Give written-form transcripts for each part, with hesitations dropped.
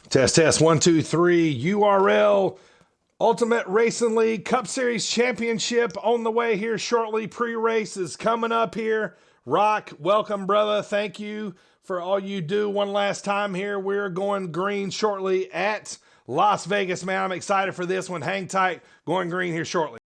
Test, test, 1, 2, 3. URL Ultimate Racing League Cup Series Championship on the way here shortly. Pre-race is coming up here. Rock, welcome, brother. Thank you for all you do one last time here. We're going green shortly at Las Vegas, man. I'm excited for this one. Hang tight. Going green here shortly.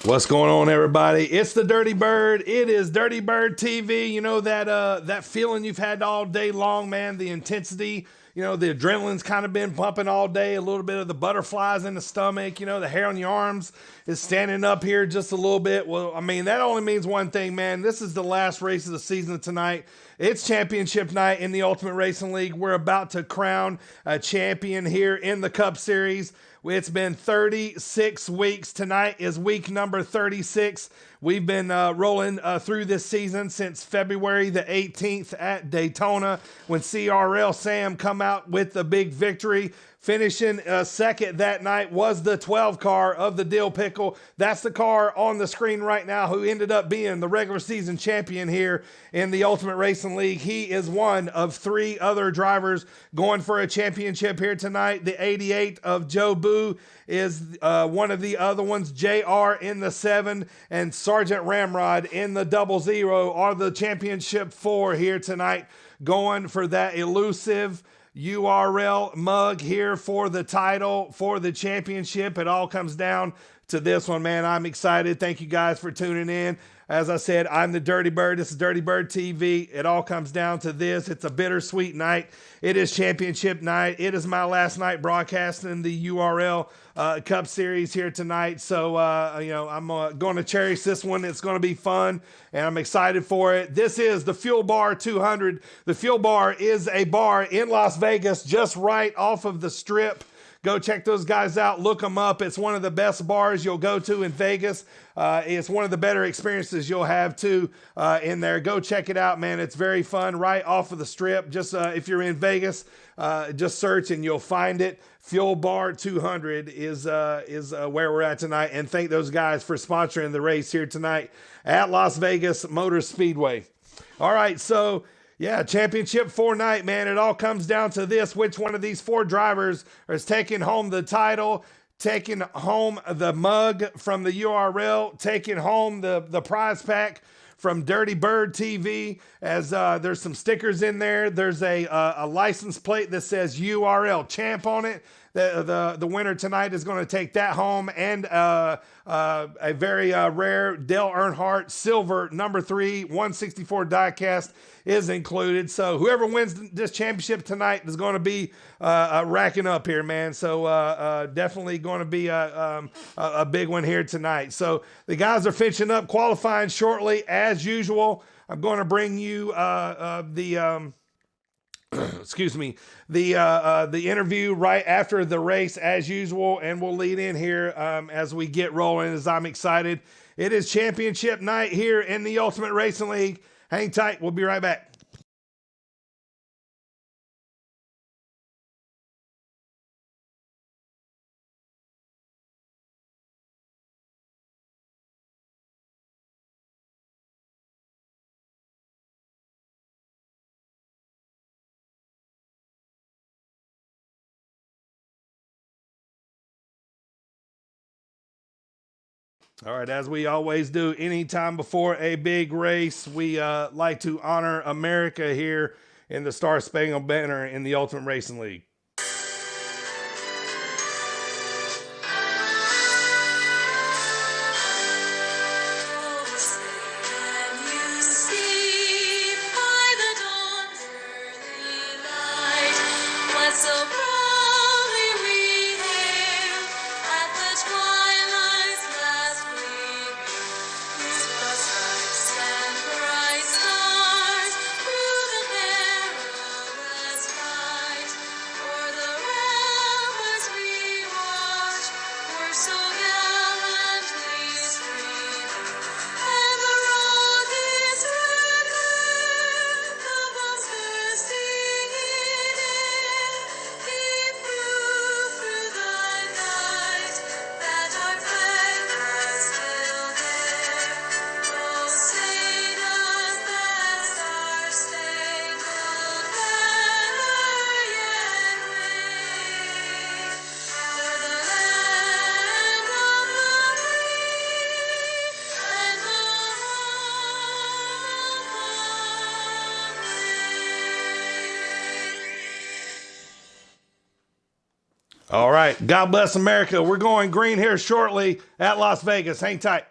What's going on, everybody? It's the Dirty Bird. It is Dirty Bird TV. You know that feeling you've had all day long, man. The intensity. You know, the adrenaline's kind of been pumping all day. A little bit of the butterflies in the stomach. You know, the hair on your arms is standing up here just a little bit. Well, I mean, that only means one thing, man. This is the last race of the season tonight. It's championship night in the Ultimate Racing League. We're about to crown a champion here in the Cup Series. It's been 36 weeks. Tonight is week number 36. We've been rolling through this season since February the 18th at Daytona when CRL Sam come out with the big victory. Finishing second that night was the 12 car of the Dill Pickle. That's the car on the screen right now who ended up being the regular season champion here in the Ultimate Racing Racing League. He is one of 3 other drivers going for a championship here tonight. The 88 of Joe Boo is one of the other ones. JR in the 7 and Sergeant Ramrod in the 00 are the championship 4 here tonight, going for that elusive URL mug here for the title, for the championship. It all comes down to this one, man. I'm excited. Thank you guys for tuning in. As I said, I'm the Dirty Bird. This is Dirty Bird TV. It all comes down to this. It's a bittersweet night. It is championship night. It is my last night broadcasting the URL Cup Series here tonight. So, I'm going to cherish this one. It's going to be fun, and I'm excited for it. This is the Fuel Bar 200. The Fuel Bar is a bar in Las Vegas, just right off of the Strip. Go check those guys out. Look them up. It's one of the best bars you'll go to in Vegas. It's one of the better experiences you'll have too in there. Go check it out, man. It's very fun, right off of the Strip. Just if you're in Vegas, just search and you'll find it. Fuel Bar 200 is where we're at tonight. And thank those guys for sponsoring the race here tonight at Las Vegas Motor Speedway. All right, so yeah, championship 4 night, man. It all comes down to this. Which one of these 4 drivers is taking home the title, taking home the mug from the URL, taking home the prize pack from Dirty Bird TV, as there's some stickers in there. There's a license plate that says URL Champ on it. The winner tonight is going to take that home, and a very rare Dale Earnhardt silver number 3 164 diecast is included. So whoever wins this championship tonight is going to be racking up here, man. So definitely going to be a big one here tonight. So the guys are finishing up qualifying shortly, as usual. I'm going to bring you the interview right after the race as usual, and we'll lead in here as we get rolling, as I'm excited. It is championship night here in the Ultimate Racing League. Hang tight. We'll be right back. All right, as we always do, anytime before a big race, we like to honor America here in the Star Spangled Banner in the Ultimate Racing League. All right. God bless America. We're going green here shortly at Las Vegas. Hang tight.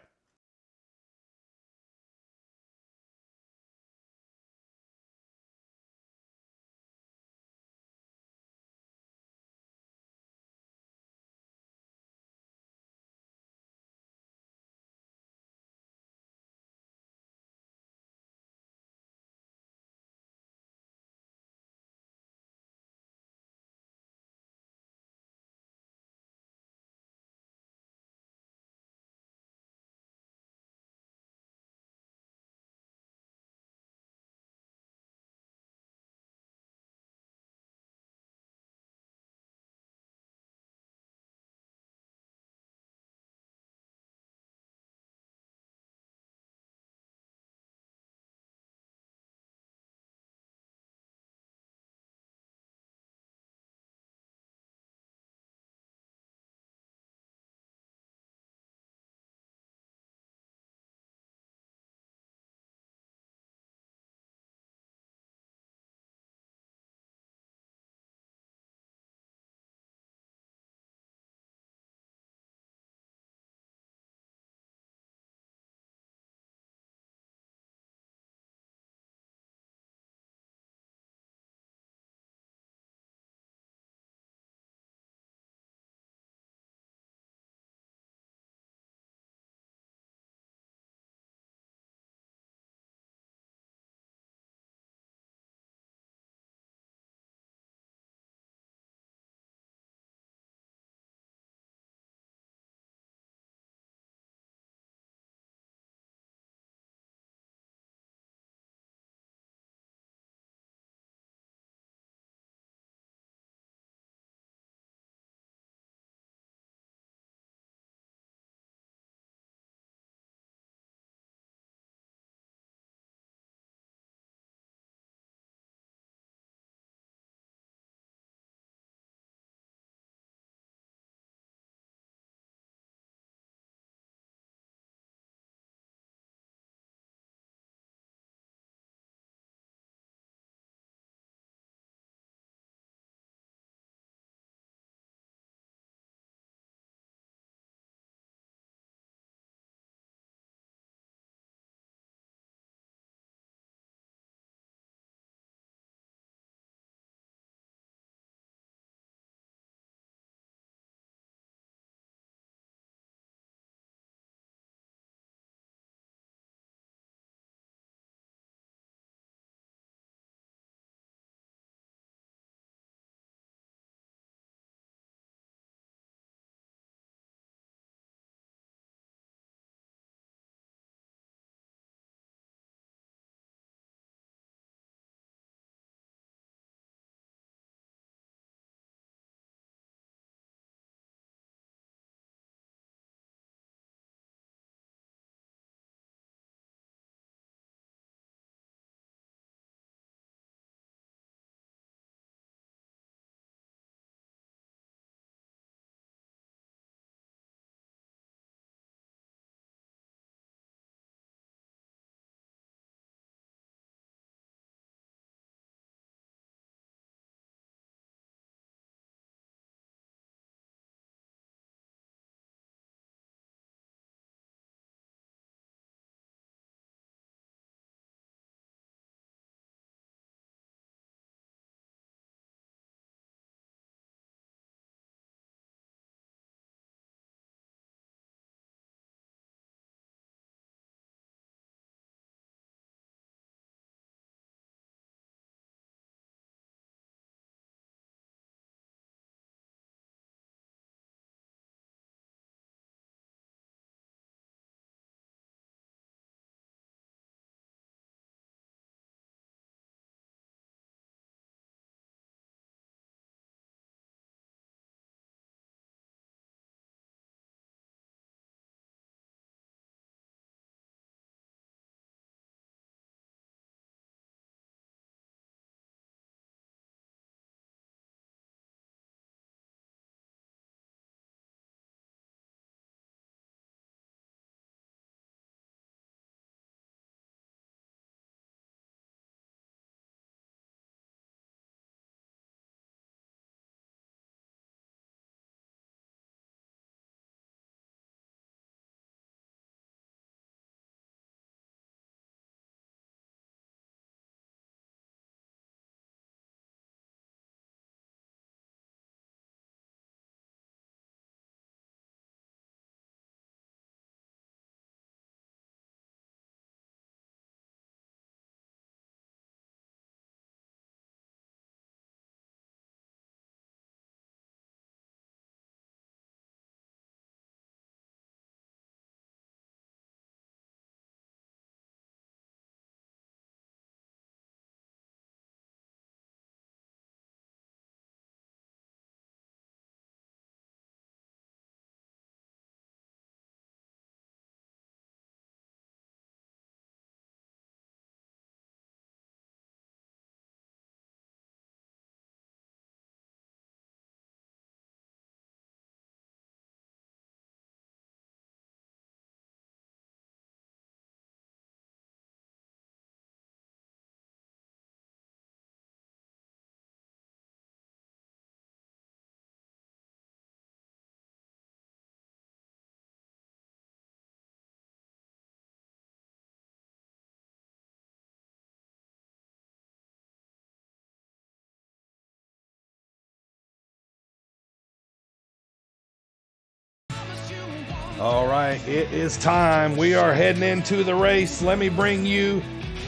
All right, it is time. We are heading into the race. Let me bring you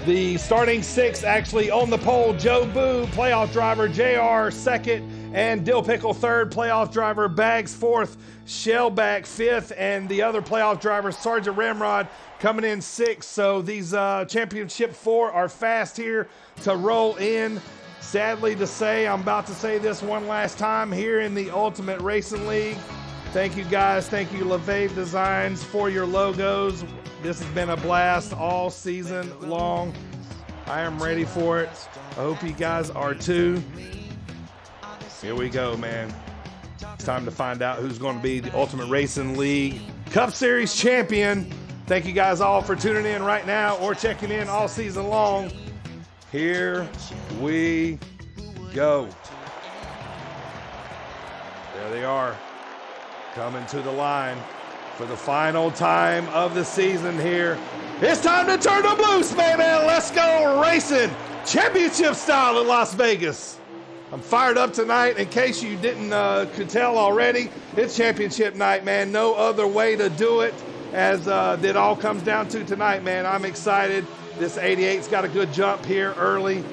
the starting six actually on the pole. Joe Boo, playoff driver. JR, second. And Dill Pickle, third. Playoff driver. Bags, fourth. Shellback, fifth. And the other playoff driver, Sergeant Ramrod, coming in sixth. So these championship four are fast here to roll in. Sadly to say, I'm about to say this one last time here in the Ultimate Racing League. Thank you guys. Thank you, LeVave Designs, for your logos. This has been a blast all season long. I am ready for it. I hope you guys are too. Here we go, man. It's time to find out who's going to be the Ultimate Racing League Cup Series champion. Thank you guys all for tuning in right now or checking in all season long. Here we go. There they are. Coming to the line for the final time of the season here. It's time to turn them loose, baby. Let's go racing. Championship style in Las Vegas. I'm fired up tonight. In case you didn't could tell already, it's championship night, man. No other way to do it, as it all comes down to tonight, man. I'm excited. This 88's got a good jump here early,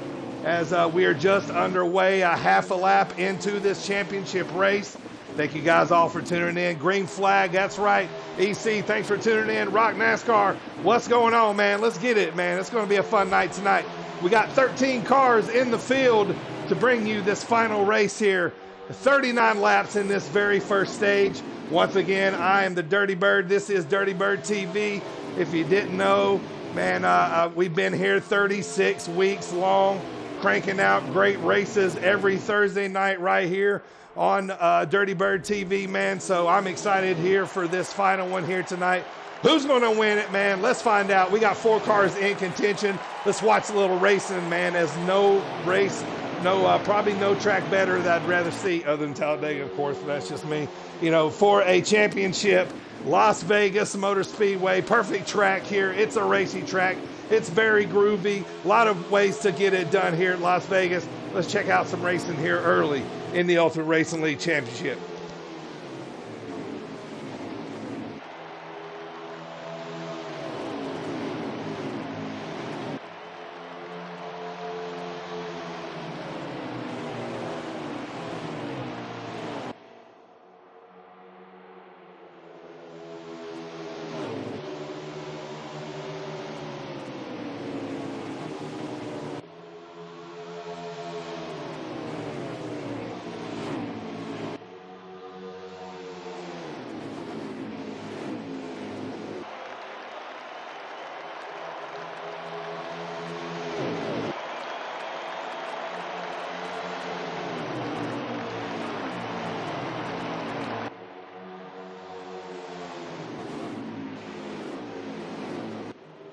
as we are just underway, a half a lap into this championship race. Thank you guys all for tuning in. Green flag, that's right. EC, thanks for tuning in. Rock NASCAR, what's going on, man? Let's get it, man. It's going to be a fun night tonight. We got 13 cars in the field to bring you this final race here. 39 laps in this very first stage. Once again, I am the Dirty Bird. This is Dirty Bird TV. If you didn't know, man, we've been here 36 weeks long, cranking out great races every Thursday night right here on Dirty Bird TV, man. So I'm excited here for this final one here tonight. Who's going to win it, man? Let's find out. We got 4 cars in contention. Let's watch a little racing, man, as no race, probably no track better that I'd rather see, other than Talladega, of course, but that's just me. You know, for a championship, Las Vegas Motor Speedway, perfect track here. It's a racing track. It's very groovy. A lot of ways to get it done here at Las Vegas. Let's check out some racing here early in the Ultimate Racing League Championship.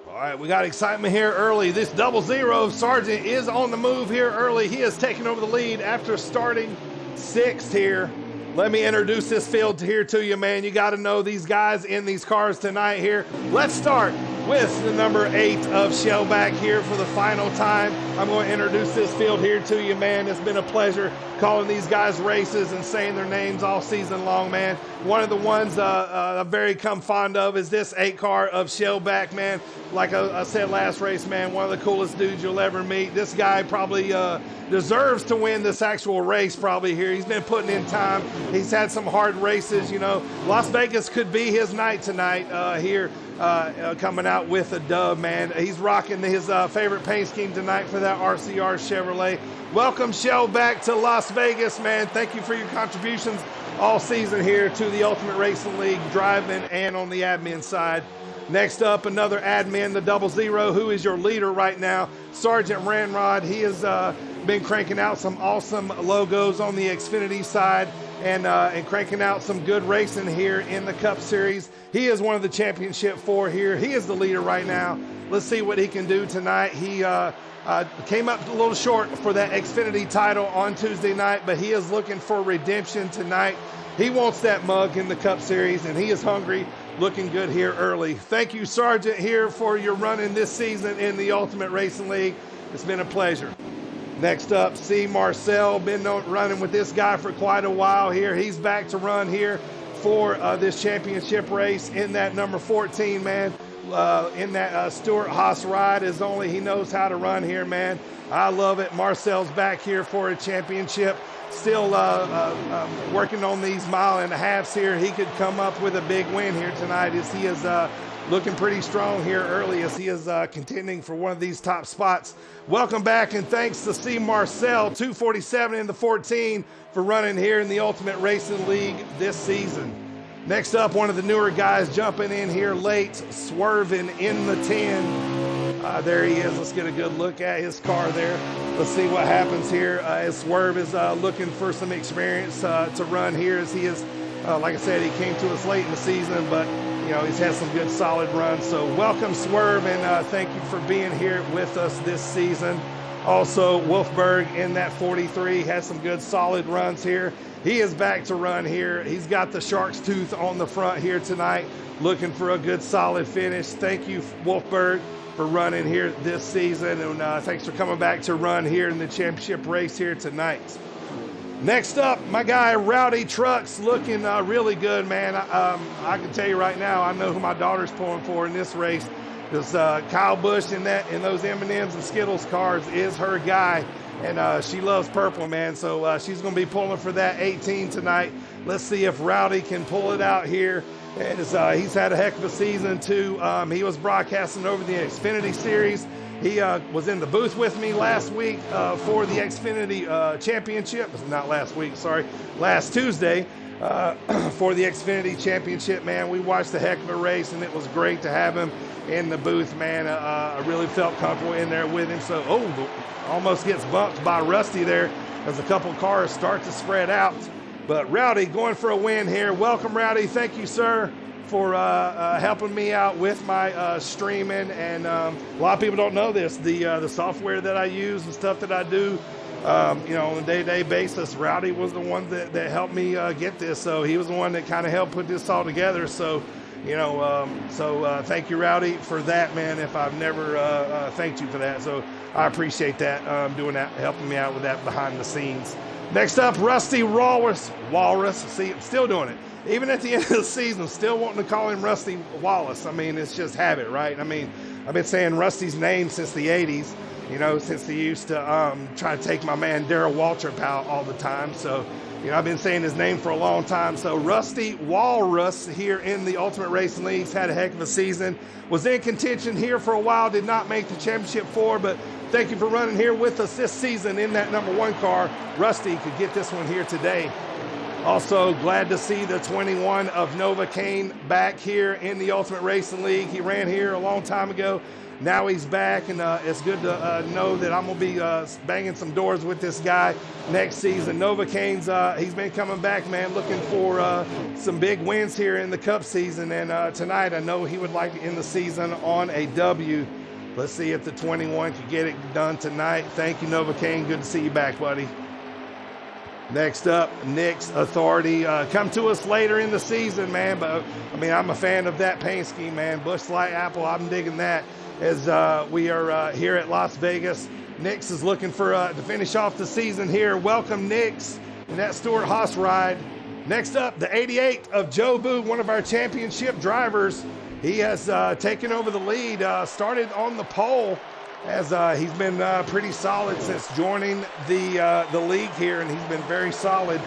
All right, we got excitement here early. This 00 Sergeant is on the move here early. He is taking over the lead after starting 6th here. Let me introduce this field here to you, man. You got to know these guys in these cars tonight here. Let's start with the number 8 of Shellback here for the final time. I'm going to introduce this field here to you, man. It's been a pleasure calling these guys races and saying their names all season long, man. One of the ones I'm very fond of is this 8 car of Shellback, man. Like I said last race, man, one of the coolest dudes you'll ever meet. This guy probably deserves to win this actual race probably here. He's been putting in time. He's had some hard races, you know. Las Vegas could be his night tonight here. Coming out with a dub, man. He's rocking his favorite paint scheme tonight for that RCR Chevrolet. Welcome, Shellback, to Las Vegas, man. Thank you for your contributions all season here to the Ultimate Racing League, driving and on the admin side. Next up, another admin, the 00, who is your leader right now, Sergeant Ramrod. He has been cranking out some awesome logos on the Xfinity side and cranking out some good racing here in the Cup Series. He is one of the championship 4 here. He is the leader right now. Let's see what he can do tonight. He came up a little short for that Xfinity title on Tuesday night, but he is looking for redemption tonight. He wants that mug in the Cup Series, and he is hungry, looking good here early. Thank you, Sergeant, here for your running this season in the Ultimate Racing League. It's been a pleasure. Next up, C. Marcel, been running with this guy for quite a while here. He's back to run here for this championship race in that number 14, man. In that Stuart Haas ride is only he knows how to run here, man. I love it. Marcel's back here for a championship. Still working on these 1.5 miles here. He could come up with a big win here tonight as he is looking pretty strong here early as he is contending for one of these top spots. Welcome back, and thanks to C. Marcel, 247 in the 14, for running here in the Ultimate Racing League this season. Next up, one of the newer guys jumping in here late, swerving in the 10. There he is. Let's get a good look at his car there. Let's see what happens here as Swerve is looking for some experience to run here as he is, like I said, he came to us late in the season, but you know, he's had some good solid runs. So welcome, Swerve, and thank you for being here with us this season. Also, Wolfberg in that 43 had some good solid runs here. He is back to run here. He's got the shark's tooth on the front here tonight, looking for a good solid finish. Thank you, Wolfberg, for running here this season, and thanks for coming back to run here in the championship race here tonight. Next up, my guy Rowdy Trucks, looking really good, man. I can tell you right now, I know who my daughter's pulling for in this race. Because Kyle Busch in those M&Ms and Skittles cars is her guy, and she loves purple, man. So she's going to be pulling for that 18 tonight. Let's see if Rowdy can pull it out here. He's had a heck of a season too. He was broadcasting over the Xfinity Series. He was in the booth with me last week for the Xfinity Championship. Not last week, sorry, last Tuesday. For the Xfinity Championship, man. We watched a heck of a race, and it was great to have him in the booth, man. I really felt comfortable in there with him. So, almost gets bumped by Rusty there as a couple cars start to spread out. But Rowdy going for a win here. Welcome, Rowdy. Thank you, sir, for helping me out with my streaming. And a lot of people don't know this. The software that I use and stuff that I do, you know, on a day-to-day basis, Rowdy was the one that helped me get this. So he was the one that kind of helped put this all together. So, you know, thank you, Rowdy, for that, man, if I've never thanked you for that. So I appreciate that, doing that, helping me out with that behind the scenes. Next up, Rusty Walrus. See, I'm still doing it. Even at the end of the season, still wanting to call him Rusty Wallace. I mean, it's just habit, right? I mean, I've been saying Rusty's name since the 80s. You know, since he used to try to take my man Darrell Waltrip out all the time. So, you know, I've been saying his name for a long time. So Rusty Walrus here in the Ultimate Racing Leagues had a heck of a season. Was in contention here for a while, did not make the championship 4, but thank you for running here with us this season in that number 1 car. Rusty could get this one here today. Also, glad to see the 21 of Nova Kane back here in the Ultimate Racing League. He ran here a long time ago. Now he's back, and it's good to know that I'm going to be banging some doors with this guy next season. Nova Kane's, he's been coming back, man, looking for some big wins here in the Cup season. And tonight, I know he would like to end the season on a W. Let's see if the 21 can get it done tonight. Thank you, Nova Kane. Good to see you back, buddy. Next up, Nick's Authority. Come to us later in the season, man. But, I mean, I'm a fan of that paint scheme, man. Busch Light Apple, I'm digging that. As we are here at Las Vegas. Nix is looking for to finish off the season here. Welcome, Nix, in that Stuart Haas ride. Next up, the 88 of Joe Boo, one of our championship drivers. He has taken over the lead, started on the pole, as he's been pretty solid since joining the league here, and he's been very solid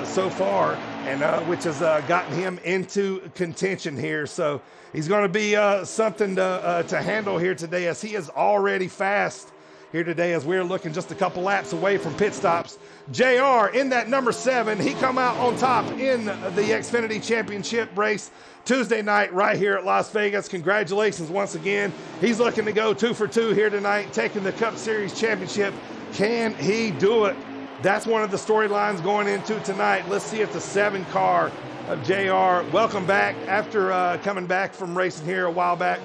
so far, and which has gotten him into contention here. So he's going to be something to handle here today, as he is already fast here today, as we're looking just a couple laps away from pit stops. JR in that number 7, he come out on top in the Xfinity Championship race Tuesday night right here at Las Vegas. Congratulations once again. He's looking to go 2 for 2 here tonight, taking the Cup Series Championship. Can he do it? That's one of the storylines going into tonight. Let's see if the 7 car of JR, welcome back after coming back from racing here a while back.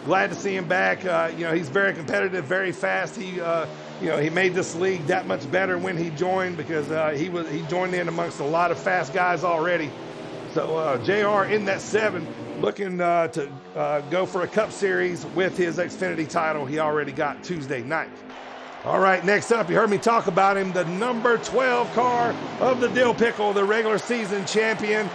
Glad to see him back. You know, he's very competitive, very fast. He, you know, he made this league that much better when he joined, because he joined in amongst a lot of fast guys already. So JR in that 7, looking to go for a Cup Series with his Xfinity title he already got Tuesday night. All right, next up, you heard me talk about him, the number 12 car of the Dill Pickle, the regular season champion.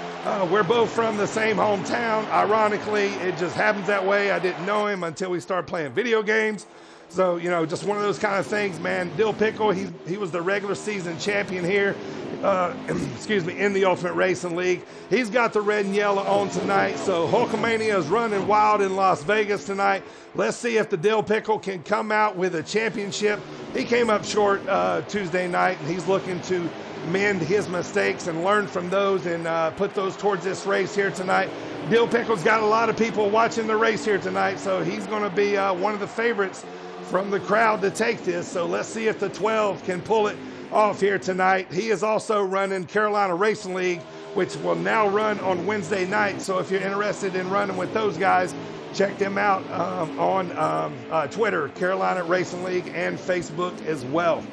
We're both from the same hometown. Ironically, it just happens that way. I didn't know him until we started playing video games. So, you know, just one of those kind of things, man. Dill Pickle, he was the regular season champion here, in the Ultimate Racing League. He's got the red and yellow on tonight, so Hulkamania is running wild in Las Vegas tonight. Let's see if the Dill Pickle can come out with a championship. He came up short Tuesday night, and he's looking to mend his mistakes and learn from those and put those towards this race here tonight. Dill Pickle's got a lot of people watching the race here tonight, so he's going to be one of the favorites from the crowd to take this. So let's see if the 12 can pull it off here tonight. He is also running Carolina Racing League, which will now run on Wednesday night. So if you're interested in running with those guys, check them out on Twitter, Carolina Racing League, and Facebook as well.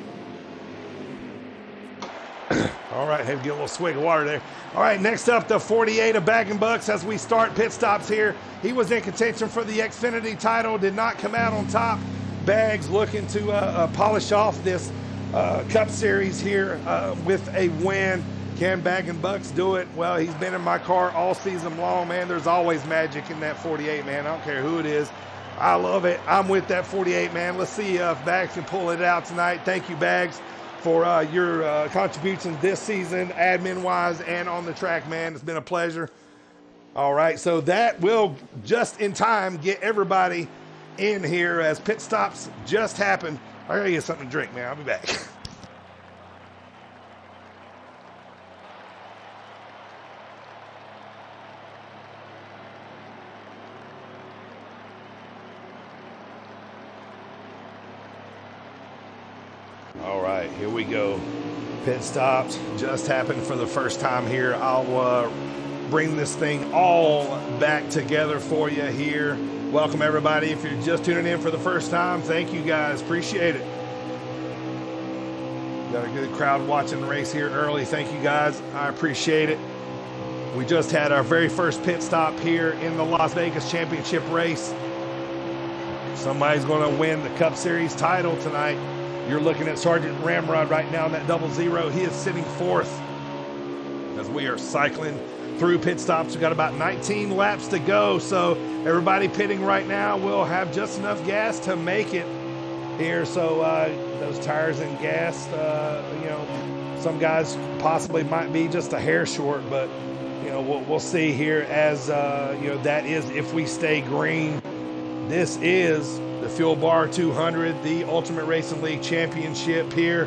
All right, had to get a little swig of water there. All right, next up, the 48 of Bag and Bucks as we start pit stops here. He was in contention for the Xfinity title, did not come out on top. Bags looking to polish off this Cup Series here with a win. Can Bag and Bucks do it? Well, he's been in my car all season long, man. There's always magic in that 48, man. I don't care who it is. I love it. I'm with that 48, man. Let's see if Bags can pull it out tonight. Thank you, Bags, for your contributions this season, admin-wise and on the track, man. It's been a pleasure. All right, so that will just in time get everybody in here as pit stops just happened. I gotta get something to drink, man. I'll be back. All right, here we go. Pit stops just happened for the first time here. I'll bring this thing all back together for you here. Welcome, everybody. If you're just tuning in for the first time, thank you guys. Appreciate it. Got a good crowd watching the race here early. Thank you guys. I appreciate it. We just had our very first pit stop here in the Las Vegas Championship race. Somebody's going to win the Cup Series title tonight. You're looking at Sergeant Ramrod right now in that 00. He is sitting fourth as we are cycling through pit stops. We've got about 19 laps to go, so everybody pitting right now will have just enough gas to make it here. So those tires and gas, some guys possibly might be just a hair short, but we'll see here as that is if we stay green. This is the Fuel Bar 200, the Ultimate Racing League Championship here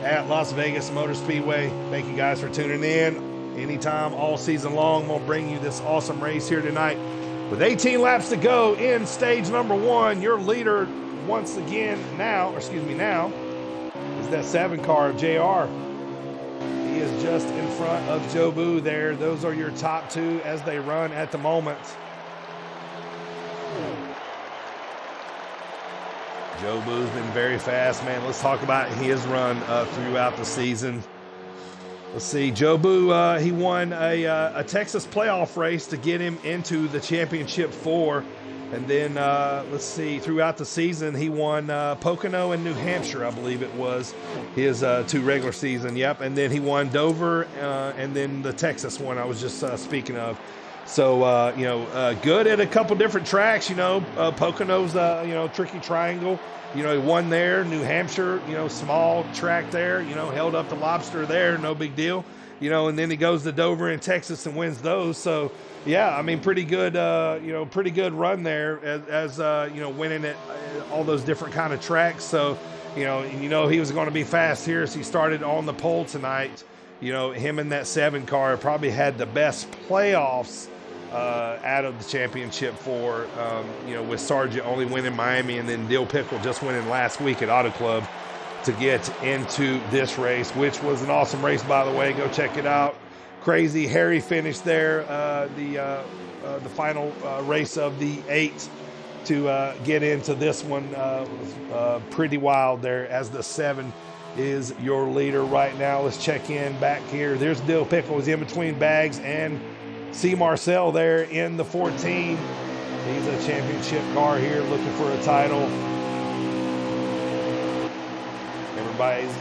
at Las Vegas Motor Speedway. Thank you guys for tuning in. Anytime, all season long, we'll bring you this awesome race here tonight. With 18 laps to go in stage number 1, your leader once again now is that 7 car of JR. He is just in front of Jobu there. Those are your top 2 as they run at the moment. Jobu's been very fast, man. Let's talk about his run throughout the season. Let's see, Jobu, he won a Texas playoff race to get him into the championship 4. And then, let's see, throughout the season, he won Pocono and New Hampshire, I believe it was, his 2 regular season. Yep, and then he won Dover and then the Texas one I was just speaking of. So, good at a couple different tracks. Pocono's, tricky triangle. He won there. New Hampshire, small track there, held up the lobster there. No big deal. And then he goes to Dover in Texas and wins those. So, yeah, I mean, pretty good, pretty good run there as winning at all those different kind of tracks. So, he was going to be fast here as he started on the pole tonight. Him and that 7 car probably had the best playoffs out of the championship 4, with Sargent only winning Miami and then Dill Pickle just winning last week at Auto Club to get into this race, which was an awesome race, by the way. Go check it out. Crazy hairy finish there, the final race of the 8 to get into this one. Pretty wild there as the 7 is your leader right now. Let's check in back here. There's Dill Pickle. He's in between Bags and C. Marcel there in the 14. He's a championship car here looking for a title. Everybody's,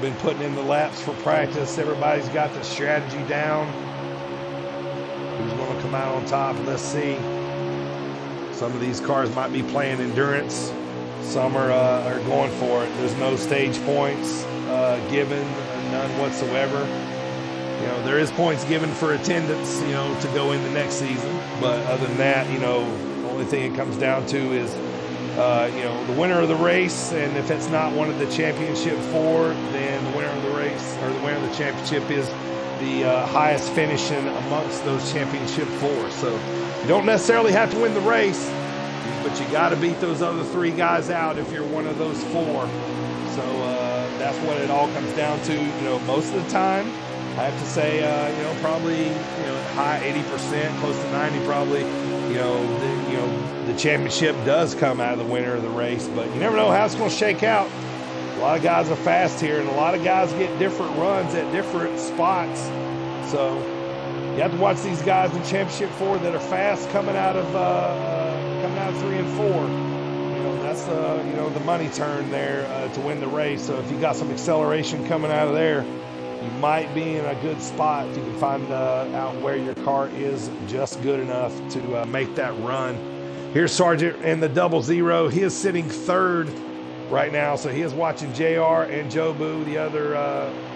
been putting in the laps for practice. Everybody's got the strategy down. Who's going to come out on top? Let's see. Some of these cars might be playing endurance. Some are going for it. There's no stage points given, none whatsoever. There is points given for attendance, to go in the next season. But other than that, the only thing it comes down to is, the winner of the race. And if it's not one of the championship 4, then the winner of the race or the winner of the championship is the highest finishing amongst those championship 4. So you don't necessarily have to win the race, but you got to beat those other 3 guys out if you're one of those 4. So that's what it all comes down to. Most of the time, I have to say, probably, high 80%, close to 90, probably. The championship does come out of the winner of the race, but you never know how it's going to shake out. A lot of guys are fast here, and a lot of guys get different runs at different spots. So you have to watch these guys in championship 4 that are fast coming out of 3 and 4. That's the money turn there to win the race. So if you got some acceleration coming out of there, you might be in a good spot if you can find out where your car is just good enough to make that run. Here's Sargent in the 00. He is sitting 3rd right now, so he is watching JR and Jobu, the other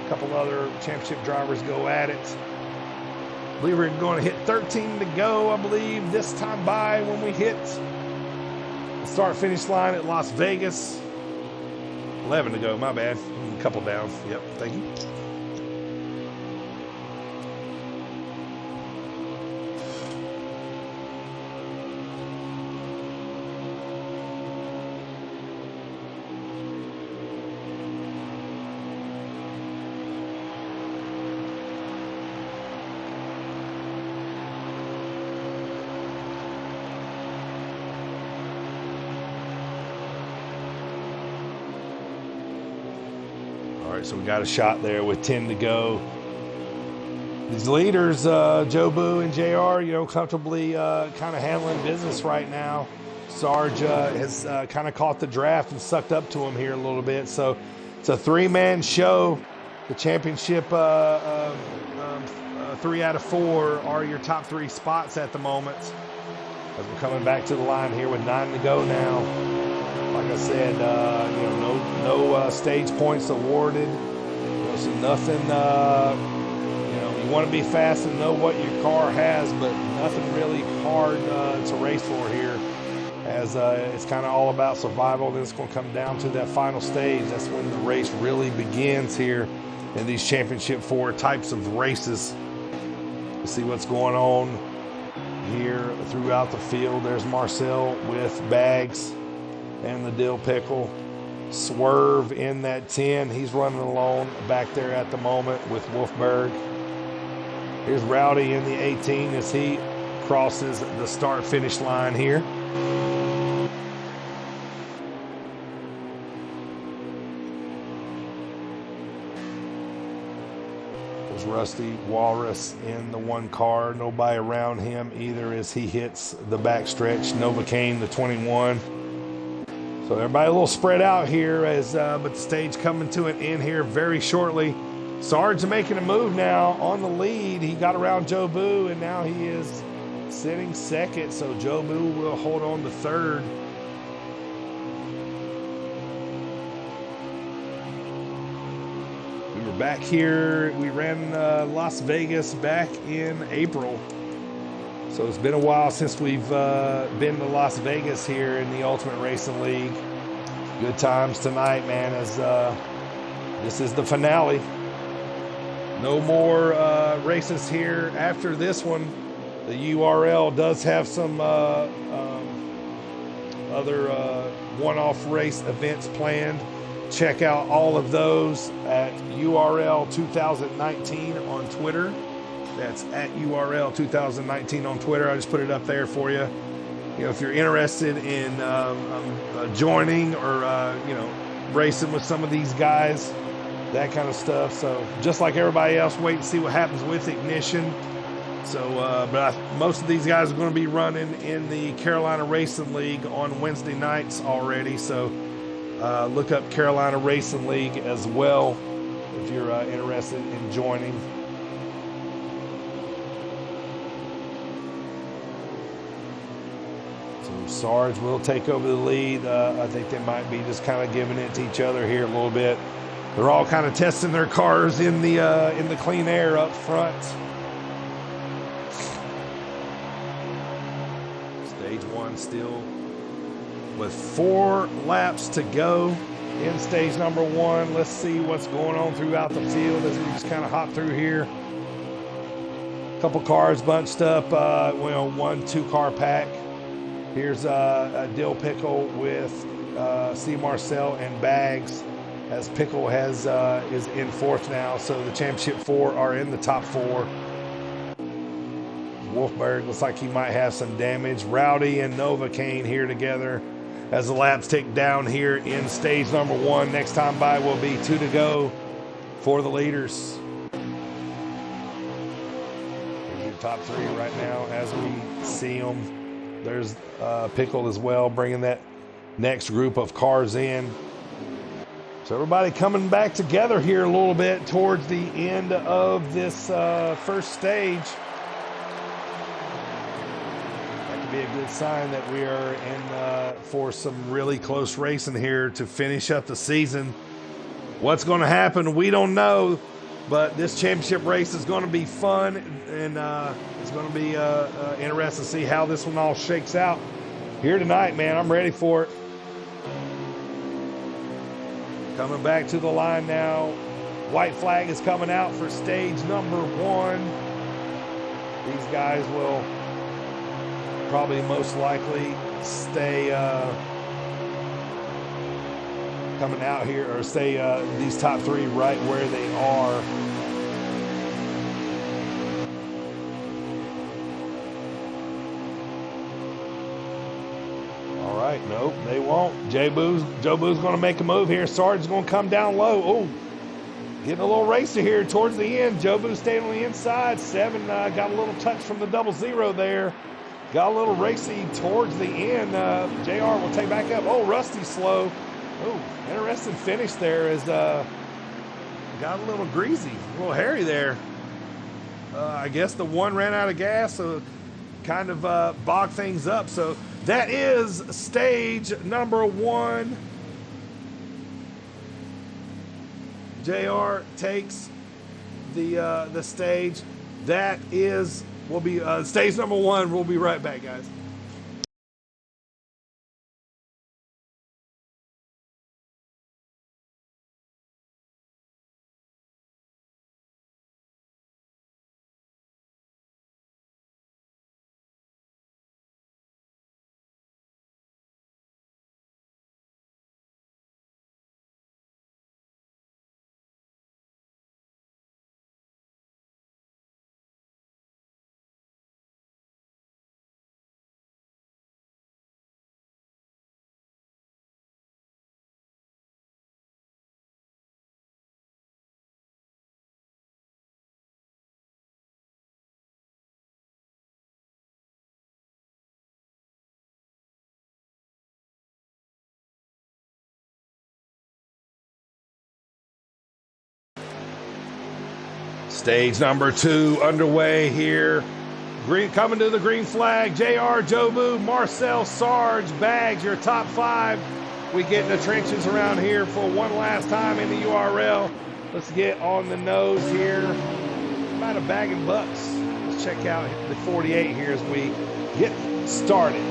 couple other championship drivers, go at it. I believe we're going to hit 13 to go, I believe, this time by when we hit the start-finish line at Las Vegas. 11 to go, my bad. A couple down. Yep, thank you. So we got a shot there with 10 to go. These leaders, Jobu and JR, comfortably kind of handling business right now. Sarge has kind of caught the draft and sucked up to him here a little bit. So it's a 3-man show. The championship 3 out of 4 are your top 3 spots at the moment. As we're coming back to the line here with 9 to go now. Like I said, no stage points awarded. So nothing, you want to be fast and know what your car has, but nothing really hard to race for here, as it's kind of all about survival. Then it's going to come down to that final stage. That's when the race really begins here in these championship 4 types of races. Let's see what's going on here throughout the field. There's Marcel with Bags and the Dill Pickle. Swerve in that 10. He's running alone back there at the moment with Wolfberg. Here's Rowdy in the 18 as he crosses the start-finish line here. There's Rusty Walrus in the 1 car. Nobody around him either as he hits the backstretch. Novocaine, the 21. So everybody a little spread out here, but the stage coming to an end here very shortly. Sarge making a move now on the lead. He got around Jobu, and now he is sitting 2nd. So Jobu will hold on to 3rd. We were back here. We ran Las Vegas back in April. So it's been a while since we've been to Las Vegas here in the Ultimate Racing League. Good times tonight, man, as this is the finale. No more races here after this one. The URL does have some other one-off race events planned. Check out all of those at URL 2019 on Twitter. That's at URL 2019 on Twitter. I just put it up there for you. If you're interested in joining or racing with some of these guys, that kind of stuff. So just like everybody else, wait and see what happens with Ignition. So, most of these guys are going to be running in the Carolina Racing League on Wednesday nights already. So Look up Carolina Racing League as well if you're interested in joining. So Sarge will take over the lead. I think they might be just kind of giving it to each other here a little bit. They're all kind of testing their cars in the clean air up front. Stage one still with 4 laps to go in stage number 1. Let's see what's going on throughout the field as we just kind of hop through here. A couple cars bunched up, 1-2 car pack. Here's a Dill Pickle with Steve Marcel and Bags, as Pickle is in 4th now. So the championship 4 are in the top 4. Wolfberg looks like he might have some damage. Rowdy and Novocaine here together as the laps tick down here in stage number 1. Next time by will be 2 to go for the leaders. Here's your top 3 right now as we see them. There's Pickle as well, bringing that next group of cars in. So everybody coming back together here a little bit towards the end of this first stage. That could be a good sign that we are in for some really close racing here to finish up the season. What's going to happen, we don't know, but this championship race is going to be fun, and it's going to be interesting to see how this one all shakes out here tonight, man. I'm ready for it. Coming back to the line now. White flag is coming out for stage number 1. These guys will probably most likely stay coming out here, or stay these top 3 right where they are. All right, nope, they won't. Joe Boo's going to make a move here. Sarge's going to come down low. Oh, getting a little racy here towards the end. Joe Boo staying on the inside. 7 got a little touch from the 0-0 there. Got a little racy towards the end. JR will take back up. Oh, Rusty's slow. Oh, interesting finish there as got a little greasy, a little hairy there. I guess the 1 ran out of gas, so kind of bogged things up. So that is stage number 1. JR takes the stage. That will be stage number 1. We'll be right back, guys. Stage number 2 underway here. Coming to the green flag. JR, Joe Boo, Marcel, Sarge, Bags, your top 5. We get in the trenches around here for one last time in the URL. Let's get on the nose here. About a bag of bucks. Let's check out the 48 here as we get started.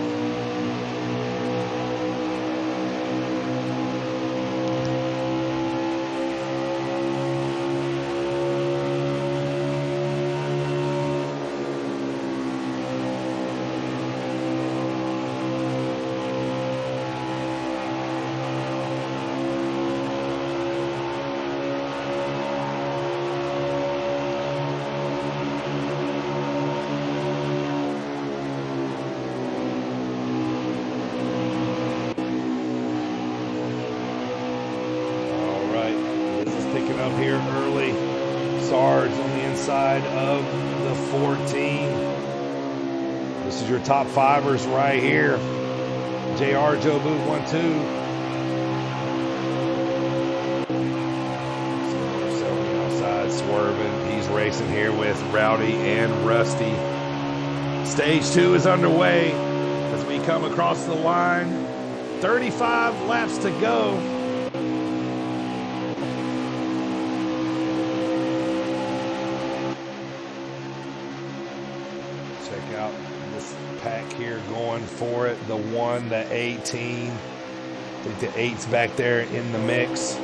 Up here early. Sarge on the inside of the 14. This is your top 5ers right here. JR, Joe Boo, 1-2. He's racing here with Rowdy and Rusty. Stage 2 is underway as we come across the line. 35 laps to go. Check out this pack here going for it. The 1, the 18. I think the 8's back there in the mix.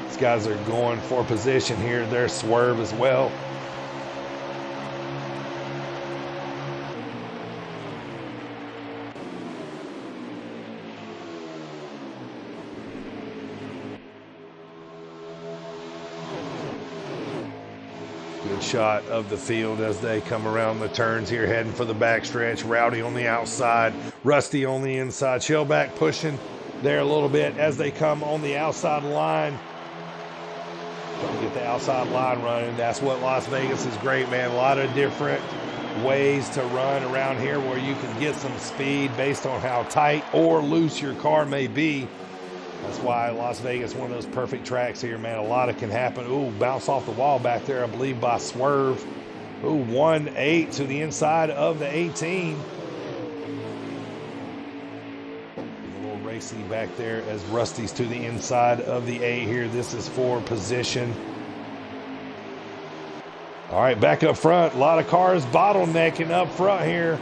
These guys are going for position here. They're Swerve as well. Good shot of the field as they come around the turns here, heading for the backstretch. Rowdy on the outside, Rusty on the inside. Shellback pushing there a little bit as they come on the outside line. Trying to get the outside line running. That's what Las Vegas is great, man. A lot of different ways to run around here where you can get some speed based on how tight or loose your car may be. That's why Las Vegas is one of those perfect tracks here, man. A lot of can happen. Ooh, bounce off the wall back there, I believe, by Swerve. Ooh, 1-8 to the inside of the 18. A little racy back there as Rusty's to the inside of the 8 here. This is for position. All right, back up front. A lot of cars bottlenecking up front here.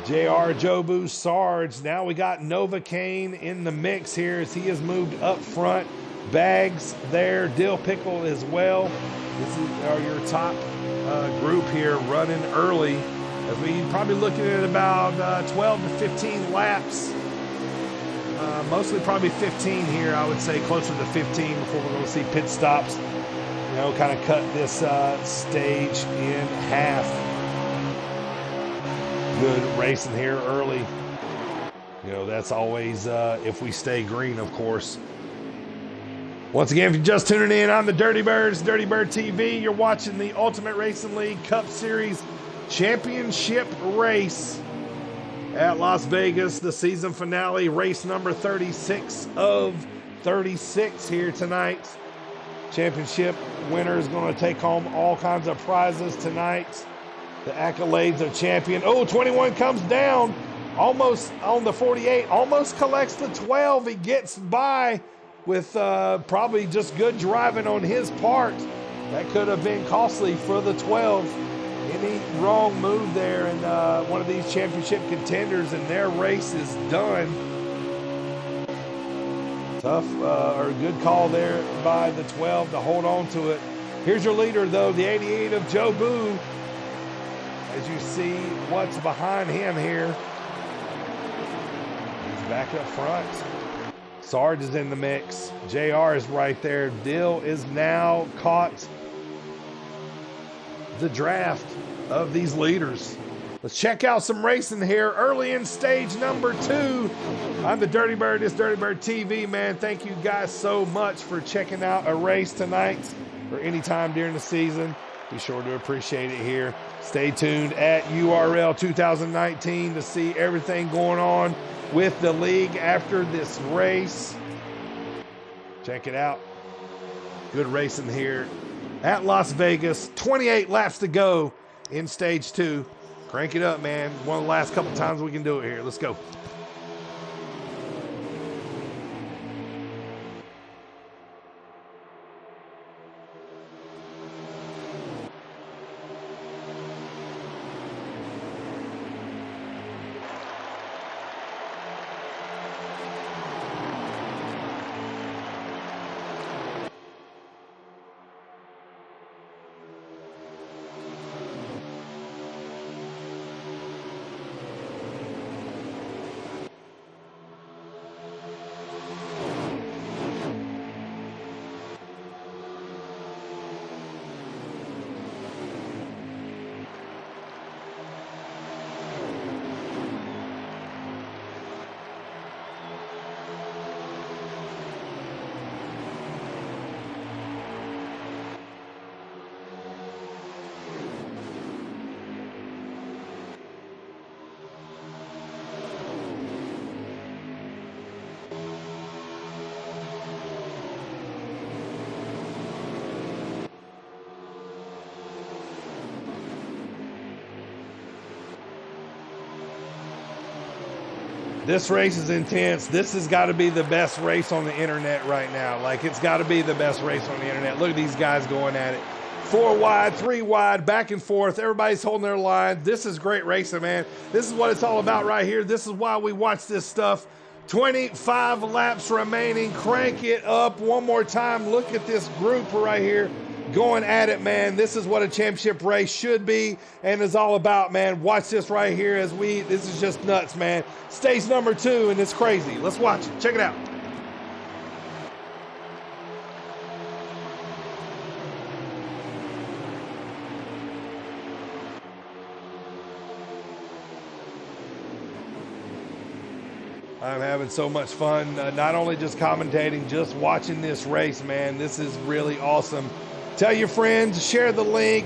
JR, Jobu, Sarge. Now we got Novocaine in the mix here as he has moved up front. Bags there, Dill Pickle as well. This is your top group here running early. As we probably looking at about 12 to 15 laps. Mostly probably 15 here, I would say closer to 15 before we're going to see pit stops. You know, kind of cut this stage in half. Good racing here early. You know, that's always if we stay green, of course. Once again, if you're just tuning in, I'm the Dirty Birds, Dirty Bird TV. You're watching the Ultimate Racing League Cup Series Championship race at Las Vegas. The season finale, race number 36 of 36 here tonight. Championship winner is going to take home all kinds of prizes tonight. The accolades of champion. Oh, 21 comes down almost on the 48, almost collects the 12. He gets by with probably just good driving on his part. That could have been costly for the 12. Any wrong move there and one of these championship contenders and their race is done. Tough or good call there by the 12 to hold on to it. Here's your leader though, the 88 of Jobu. As you see what's behind him here. He's back up front. Sarge is in the mix. JR is right there. Dill is now caught the draft of these leaders. Let's check out some racing here early in stage number 2. I'm the Dirty Bird. It's Dirty Bird TV, man. Thank you guys so much for checking out a race tonight or any time during the season. Be sure to appreciate it here. Stay tuned at URL 2019 to see everything going on with the league after this race. Check it out. Good racing here at Las Vegas. 28 laps to go in stage 2. Crank it up, man. One of the last couple times we can do it here. Let's go. This race is intense. This has got to be the best race on the internet right now. Like, it's got to be the best race on the internet. Look at these guys going at it. 4 wide, 3 wide, back and forth. Everybody's holding their line. This is great racing, man. This is what it's all about right here. This is why we watch this stuff. 25 laps remaining. Crank it up one more time. Look at this group right here going at it, man. This is what a championship race should be and is all about, man. Watch this right here as this is just nuts, man. Stage number 2, and it's crazy. Let's watch it. Check it out. I'm having so much fun, not only just commentating, just watching this race, man. This is really awesome. Tell your friends, share the link,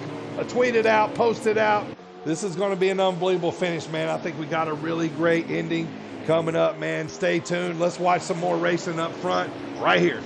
tweet it out, post it out. This is going to be an unbelievable finish, man. I think we got a really great ending coming up, man. Stay tuned. Let's watch some more racing up front right here.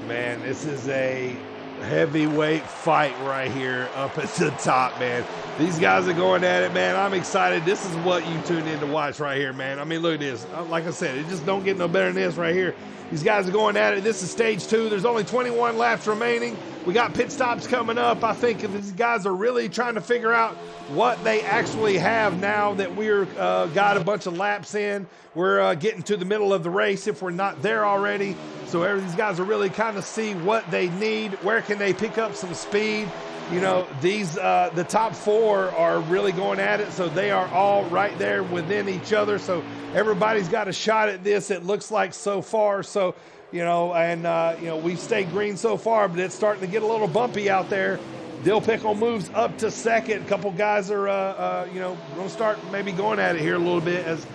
Man, this is a heavyweight fight right here up at the top, man. These guys are going at it, man. I'm excited. This is what you tuned in to watch right here, man. I mean, look at this. Like I said, it just don't get no better than this right here. These guys are going at it. This is stage 2. There's only 21 laps remaining. We got pit stops coming up. I think these guys are really trying to figure out what they actually have now that we're got a bunch of laps in. We're getting to the middle of the race if we're not there already. So these guys are really kind of see what they need. Where can they pick up some speed? You know, the top 4 are really going at it. So they are all right there within each other. So everybody's got a shot at this, it looks like so far. So, you know, and, you know, we've stayed green so far, but it's starting to get a little bumpy out there. Dill Pickle moves up to second. A couple guys are, you know, going to start maybe going at it here a little bit as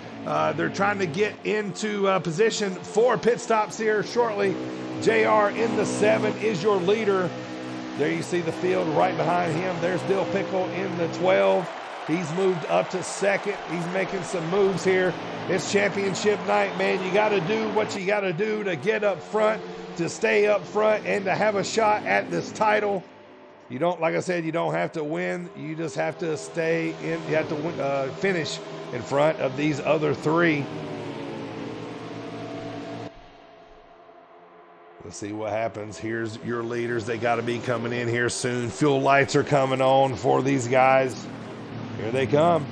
they're trying to get into position for pit stops here shortly. JR in the 7 is your leader. There you see the field right behind him. There's Dill Pickle in the 12. He's moved up to second. He's making some moves here. It's championship night, man. You got to do what you got to do to get up front, to stay up front, and to have a shot at this title. You don't, like I said, you don't have to win. You just have to stay in. You have to finish in front of these other 3. Let's see what happens. Here's your leaders. They got to be coming in here soon. Fuel lights are coming on for these guys. Here they come.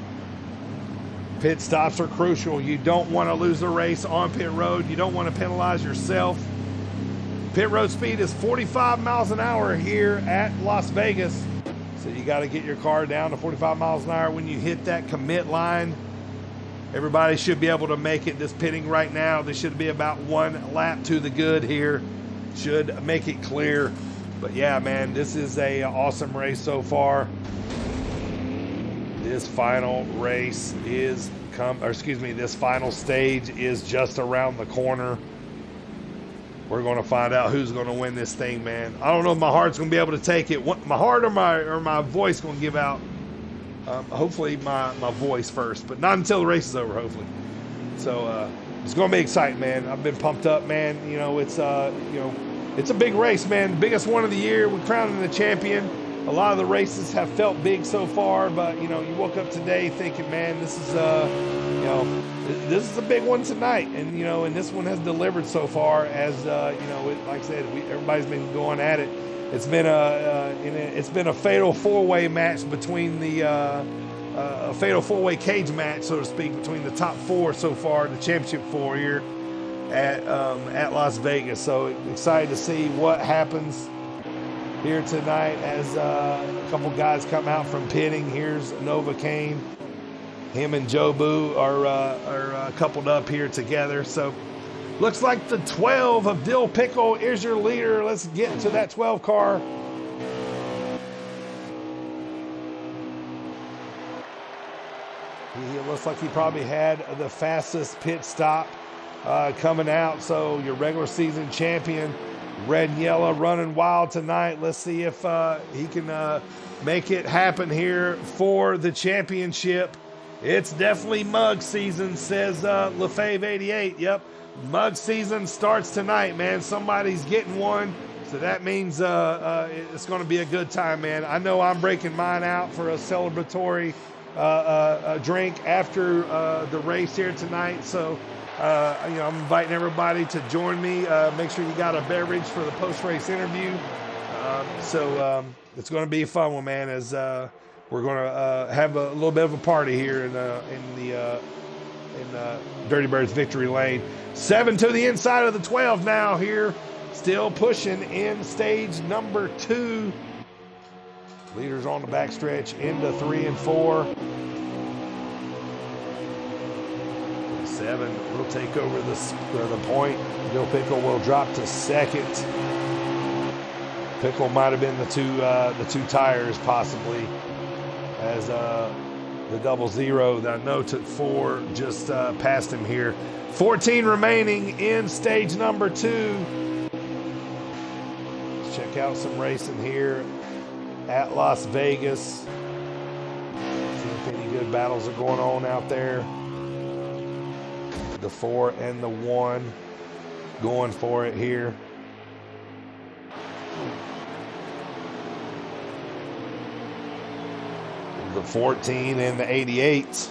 Pit stops are crucial. You don't want to lose the race on pit road. You don't want to penalize yourself. Pit road speed is 45 miles an hour here at Las Vegas. So you got to get your car down to 45 miles an hour when you hit that commit line. Everybody should be able to make it. This pitting right now, there should be about 1 lap to the good here. Should make it clear. But yeah, man, this is a awesome race so far. This final race is this final stage is just around the corner. We're going to find out who's going to win this thing, man. I don't know if my heart's going to be able to take it. My heart or my voice going to give out. Hopefully my voice first, but not until the race is over, hopefully. So it's going to be exciting, man. I've been pumped up, man. You know, it's it's a big race, man. Biggest one of the year. We're crowning the champion. A lot of the races have felt big so far, but, you know, you woke up today thinking, man, this is, this is a big one tonight. And, you know, and this one has delivered so far as, like I said, everybody's been going at it. It's been a fatal 4-way match between the a fatal four-way cage match, so to speak, between the top four so far, the championship four here at Las Vegas. So excited to see what happens here tonight as a couple guys come out from pitting. Here's Nova Kane. Him and Jobu are coupled up here together. So looks like the 12 of Dill Pickle is your leader. Let's get to that 12 car. He looks like he probably had the fastest pit stop coming out. So your regular season champion, red and yellow, running wild tonight. Let's see if he can make it happen here for the championship. It's definitely mug season, says LaFave88. Yep, mug season starts tonight, man. Somebody's getting one. So that means it's going to be a good time, man. I know I'm breaking mine out for a celebratory drink after the race here tonight. So, I'm inviting everybody to join me. Make sure you got a beverage for the post-race interview. It's going to be a fun one, man, as we're going to have a little bit of a party here in Dirty Bird's victory lane. 7 to the inside of the 12 now here. Still pushing in stage number 2. Leaders on the backstretch into 3 and 4. 7 will take over the point. Dill Pickle will drop to second. Pickle might have been the two tires possibly, as the double zero that I know took 4 just passed him here. 14 remaining in stage number 2. Let's check out some racing here at Las Vegas. See if any good battles are going on out there. The 4 and the 1 going for it here. The 14 and the 88.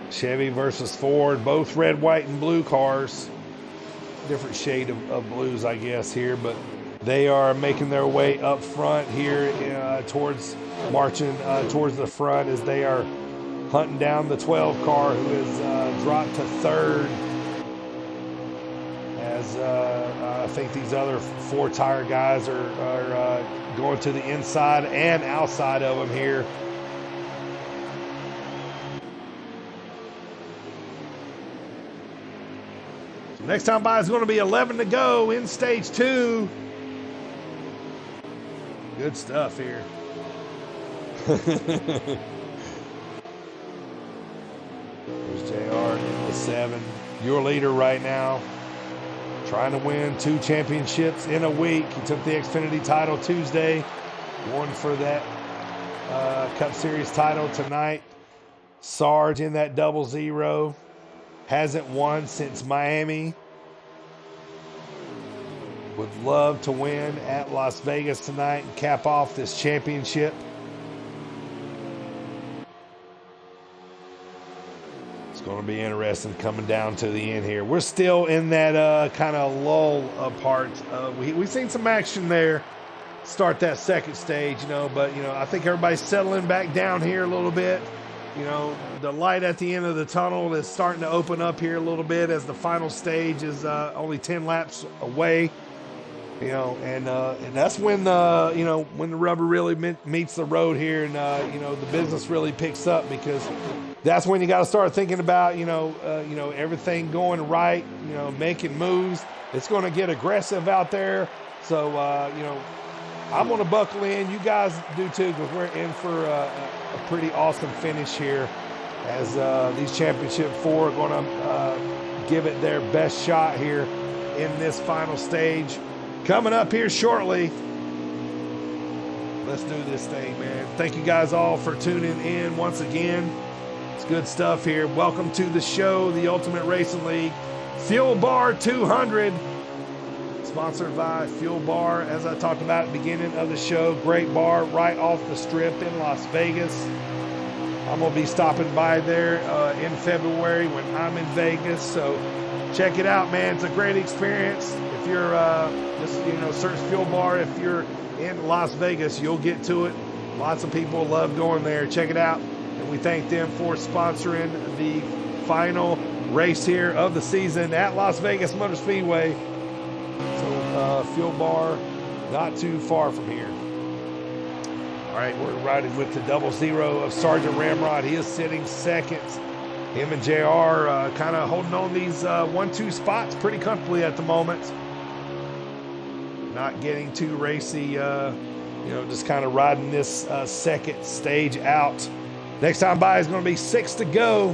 Chevy versus Ford, both red, white, and blue cars. Different shade of blues, I guess, here, but they are making their way up front here marching towards the front as they are hunting down the 12 car, who is dropped to 3rd. As I think these other 4 tire guys are going to the inside and outside of them here. So next time by is going to be 11 to go in stage 2. Good stuff here. There's JR in the 7. Your leader right now. Trying to win 2 championships in a week. He took the Xfinity title Tuesday. Won for that Cup Series title tonight. Sarge in that double zero. Hasn't won since Miami. Would love to win at Las Vegas tonight and cap off this championship. It's going to be interesting coming down to the end here. We're still in that kind of lull part. We've seen some action there start that second stage, but, I think everybody's settling back down here a little bit. The light at the end of the tunnel is starting to open up here a little bit as the final stage is only 10 laps away. And that's when when the rubber really meets the road here, and the business really picks up, because that's when you got to start thinking about everything going right, making moves. It's going to get aggressive out there, so I'm going to buckle in. You guys do too, because we're in for a pretty awesome finish here, as these championship 4 are going to give it their best shot here in this final stage. Coming up here shortly. Let's do this thing, man. Thank you guys all for tuning in once again. It's good stuff here. Welcome to the show, the Ultimate Racing League. Fuel Bar 200. Sponsored by Fuel Bar, as I talked about at the beginning of the show. Great bar right off the strip in Las Vegas. I'm going to be stopping by there in February when I'm in Vegas. So check it out, man. It's a great experience. If you're just search Fuel Bar. If you're in Las Vegas, you'll get to it. Lots of people love going there. Check it out. And we thank them for sponsoring the final race here of the season at Las Vegas Motor Speedway. So fuel bar not too far from here. All right, we're riding with the 00 of Sergeant Ramrod. He is sitting second. Him and JR kind of holding on these 1-2 spots pretty comfortably at the moment. Not getting too racy, just kind of riding this second stage out. Next time by is going to be 6 to go.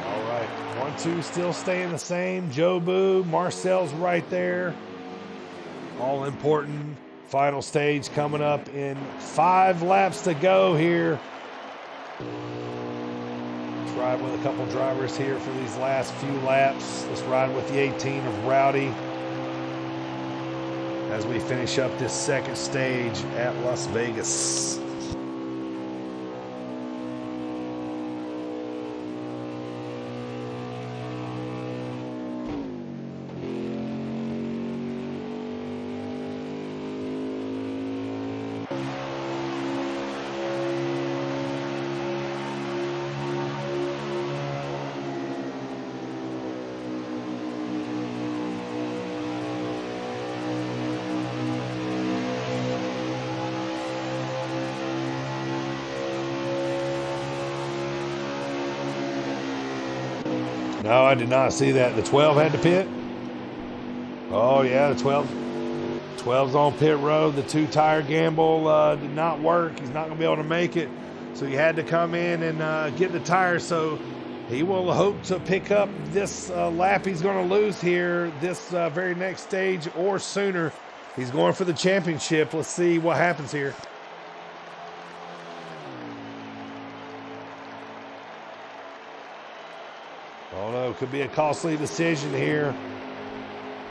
All right, 1-2 still staying the same. Jobu, Marcel's right there. All important. Final stage coming up in 5 laps to go here. Let's ride with a couple drivers here for these last few laps. Let's ride with the 18 of Rowdy as we finish up this second stage at Las Vegas. No, I did not see that. The 12 had to pit? Oh, yeah, the 12's on pit road. The 2-tire gamble did not work. He's not going to be able to make it. So he had to come in and get the tire. So he will hope to pick up this lap he's going to lose here this very next stage or sooner. He's going for the championship. Let's see what happens here. Oh no, could be a costly decision here.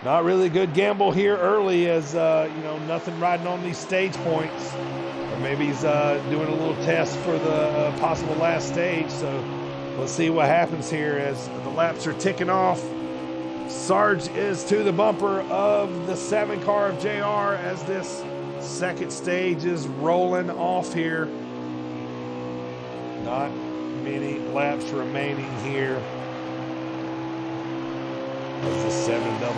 Not really a good gamble here early as, nothing riding on these stage points. Or maybe he's doing a little test for the possible last stage. So let's see what happens here as the laps are ticking off. Sarge is to the bumper of the 7 car of JR as this second stage is rolling off here. Not many laps remaining here. As the 700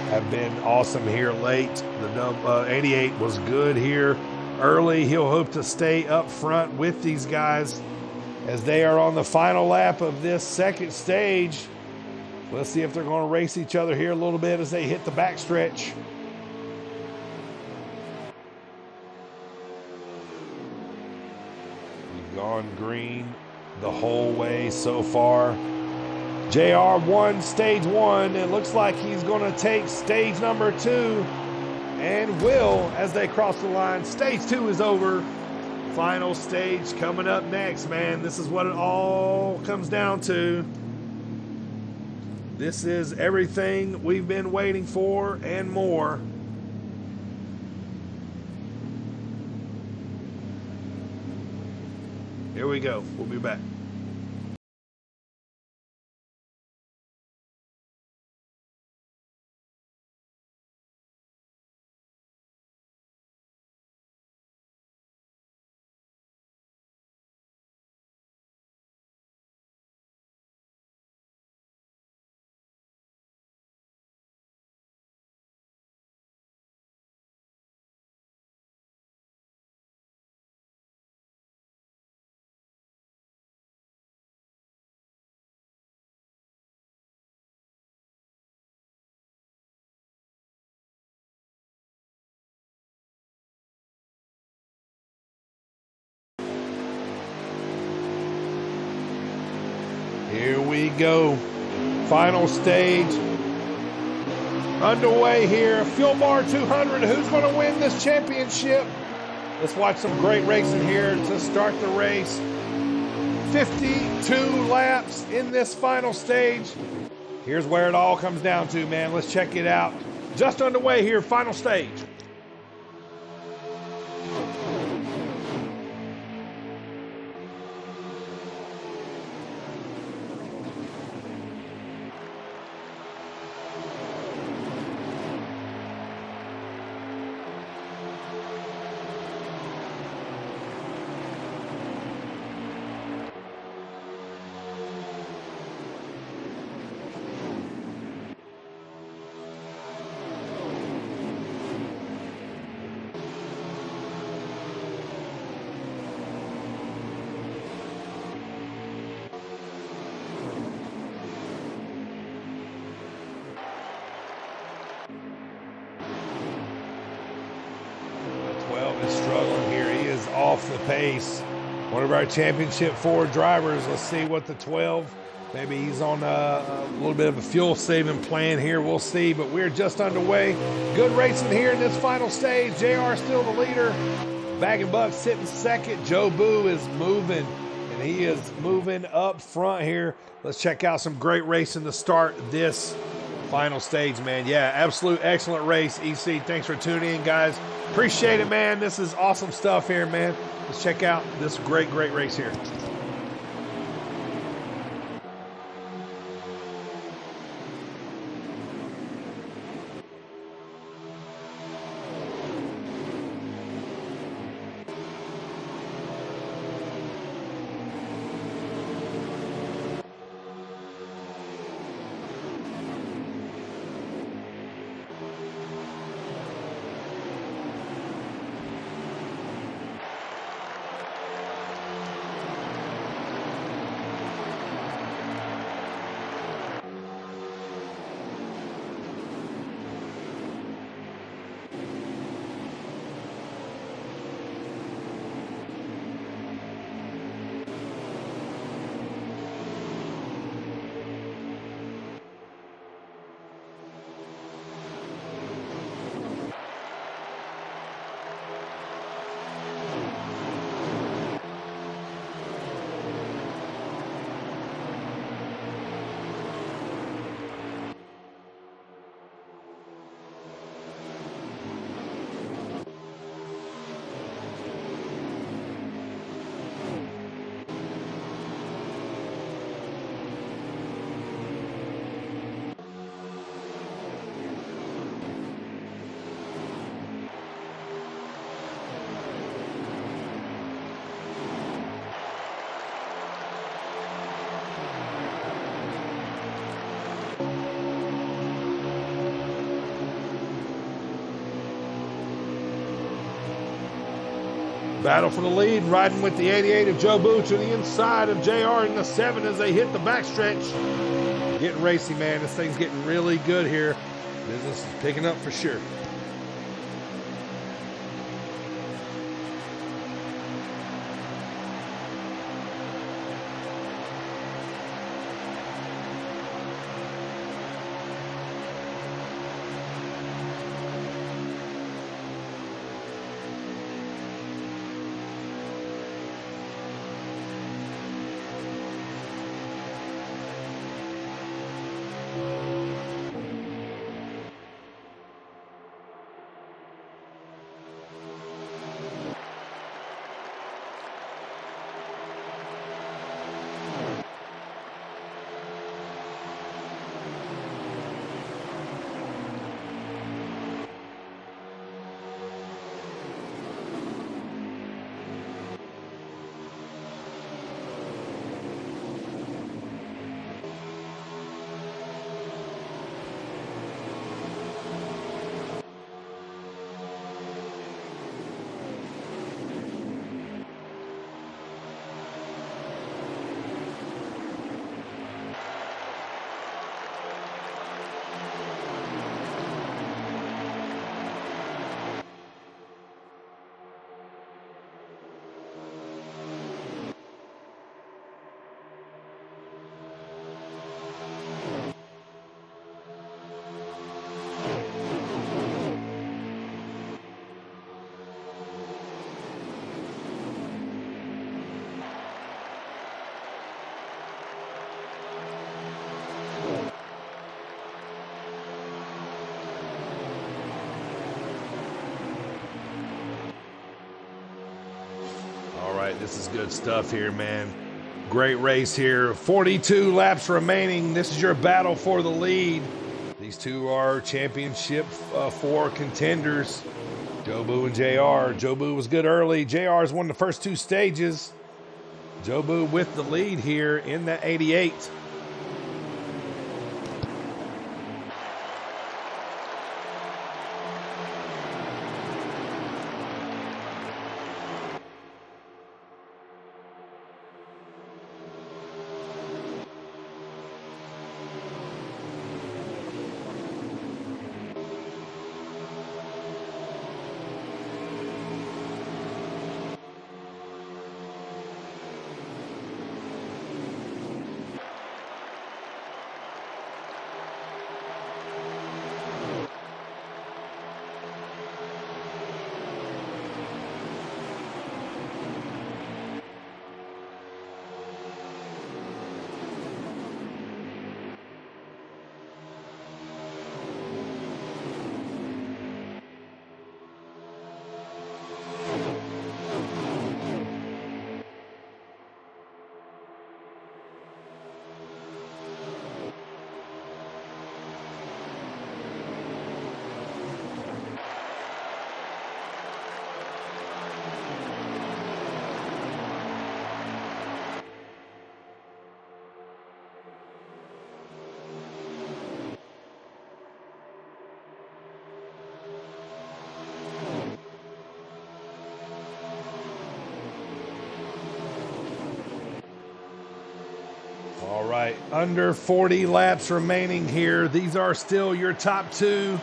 have been awesome here late. The 88 was good here early. He'll hope to stay up front with these guys as they are on the final lap of this second stage. Let's see if they're going to race each other here a little bit as they hit the backstretch. We've gone green the whole way so far. JR won stage 1. It looks like he's going to take stage number 2 and will as they cross the line. Stage 2 is over. Final stage coming up next, man. This is what it all comes down to. This is everything we've been waiting for and more. Here we go. We'll be back. we go. Final stage underway here. Fuel Bar 200. Who's going to win this championship? Let's watch some great racing here to start the race. 52 laps in this final stage. Here's where it all comes down to, man. Let's check it out. Just underway here, final stage. Is struggling here. He is off the pace. One of our championship 4 drivers. Let's see what the 12, maybe he's on a little bit of a fuel saving plan here. We'll see, but we're just underway. Good racing here in this final stage. JR still the leader. Bag and Buck sitting second. Joe Boo is moving, and he is moving up front here. Let's check out some great racing to start this final stage, man. Yeah, absolute excellent race. EC, thanks for tuning in, guys. Appreciate it, man. This is awesome stuff here, man. Let's check out this great race here. Battle for the lead, riding with the 88 of Joe Boo to the inside of JR in the 7 as they hit the backstretch. Getting racy, man. This thing's getting really good here. Business is picking up for sure. This is good stuff here, man. Great race here. 42 laps remaining. This is your battle for the lead. These two are championship 4 contenders. Jobu and JR. Jobu was good early. JR has won the first 2 stages. Jobu with the lead here in the 88. All right, under 40 laps remaining here. These are still your top 2.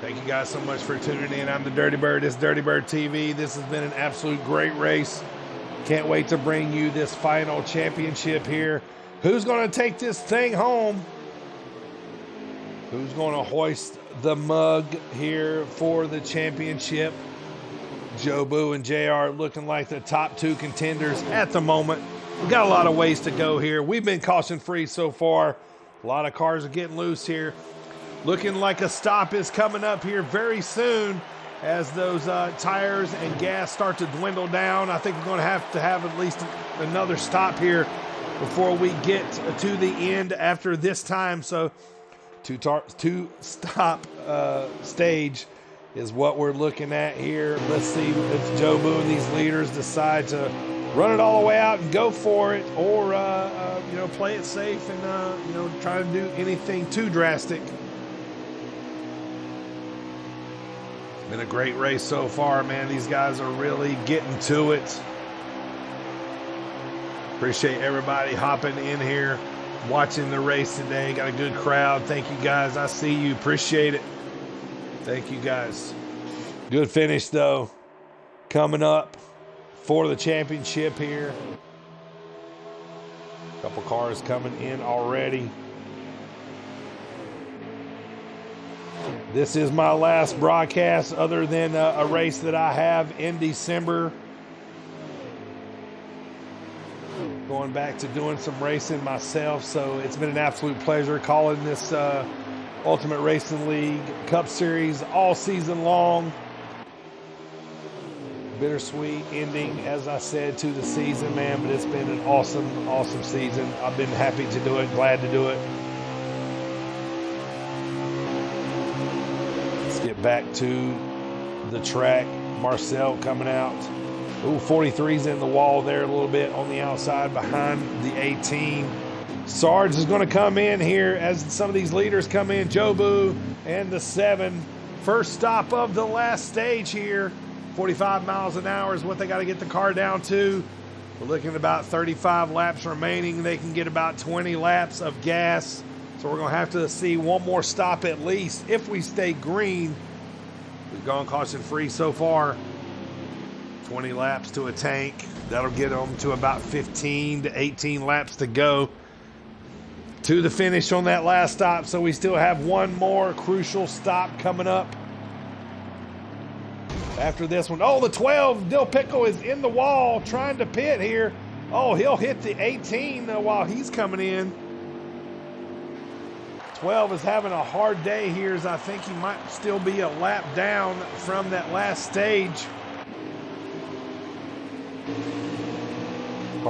Thank you guys so much for tuning in. I'm the Dirty Bird. This is Dirty Bird TV. This has been an absolute great race. Can't wait to bring you this final championship here. Who's going to take this thing home? Who's going to hoist the mug here for the championship? Jobu and JR looking like the top 2 contenders at the moment. We've got a lot of ways to go here. We've been caution-free so far. A lot of cars are getting loose here. Looking like a stop is coming up here very soon as those tires and gas start to dwindle down. I think we're going to have at least another stop here before we get to the end after this time. So two-stop stage is what we're looking at here. Let's see if Jobu and these leaders decide to run it all the way out and go for it, or play it safe and try to do anything too drastic. Been a great race so far, man. These guys are really getting to it. Appreciate everybody hopping in here, watching the race today. Got a good crowd. Thank you guys. I see you. Appreciate it. Thank you guys. Good finish though. Coming up for the championship here. Couple cars coming in already. This is my last broadcast other than a race that I have in December. Going back to doing some racing myself, so it's been an absolute pleasure calling this Ultimate Racing League Cup Series all season long. Bittersweet ending, as I said, to the season, man, but it's been an awesome, awesome season. I've been happy to do it, glad to do it. Let's get back to the track. Marcel coming out. Ooh, 43's in the wall there a little bit on the outside behind the 18. Sarge is going to come in here as some of these leaders come in. Jobu and the 7. First stop of the last stage here. 45 miles an hour is what they got to get the car down to. We're looking at about 35 laps remaining. They can get about 20 laps of gas. So we're going to have to see one more stop at least if we stay green. We've gone caution free so far. 20 laps to a tank. That'll get them to about 15 to 18 laps to go to the finish on that last stop. So we still have one more crucial stop coming up after this one. Oh, the 12, Dill Pickle is in the wall trying to pit here. Oh, he'll hit the 18 while he's coming in. 12 is having a hard day here, as I think he might still be a lap down from that last stage.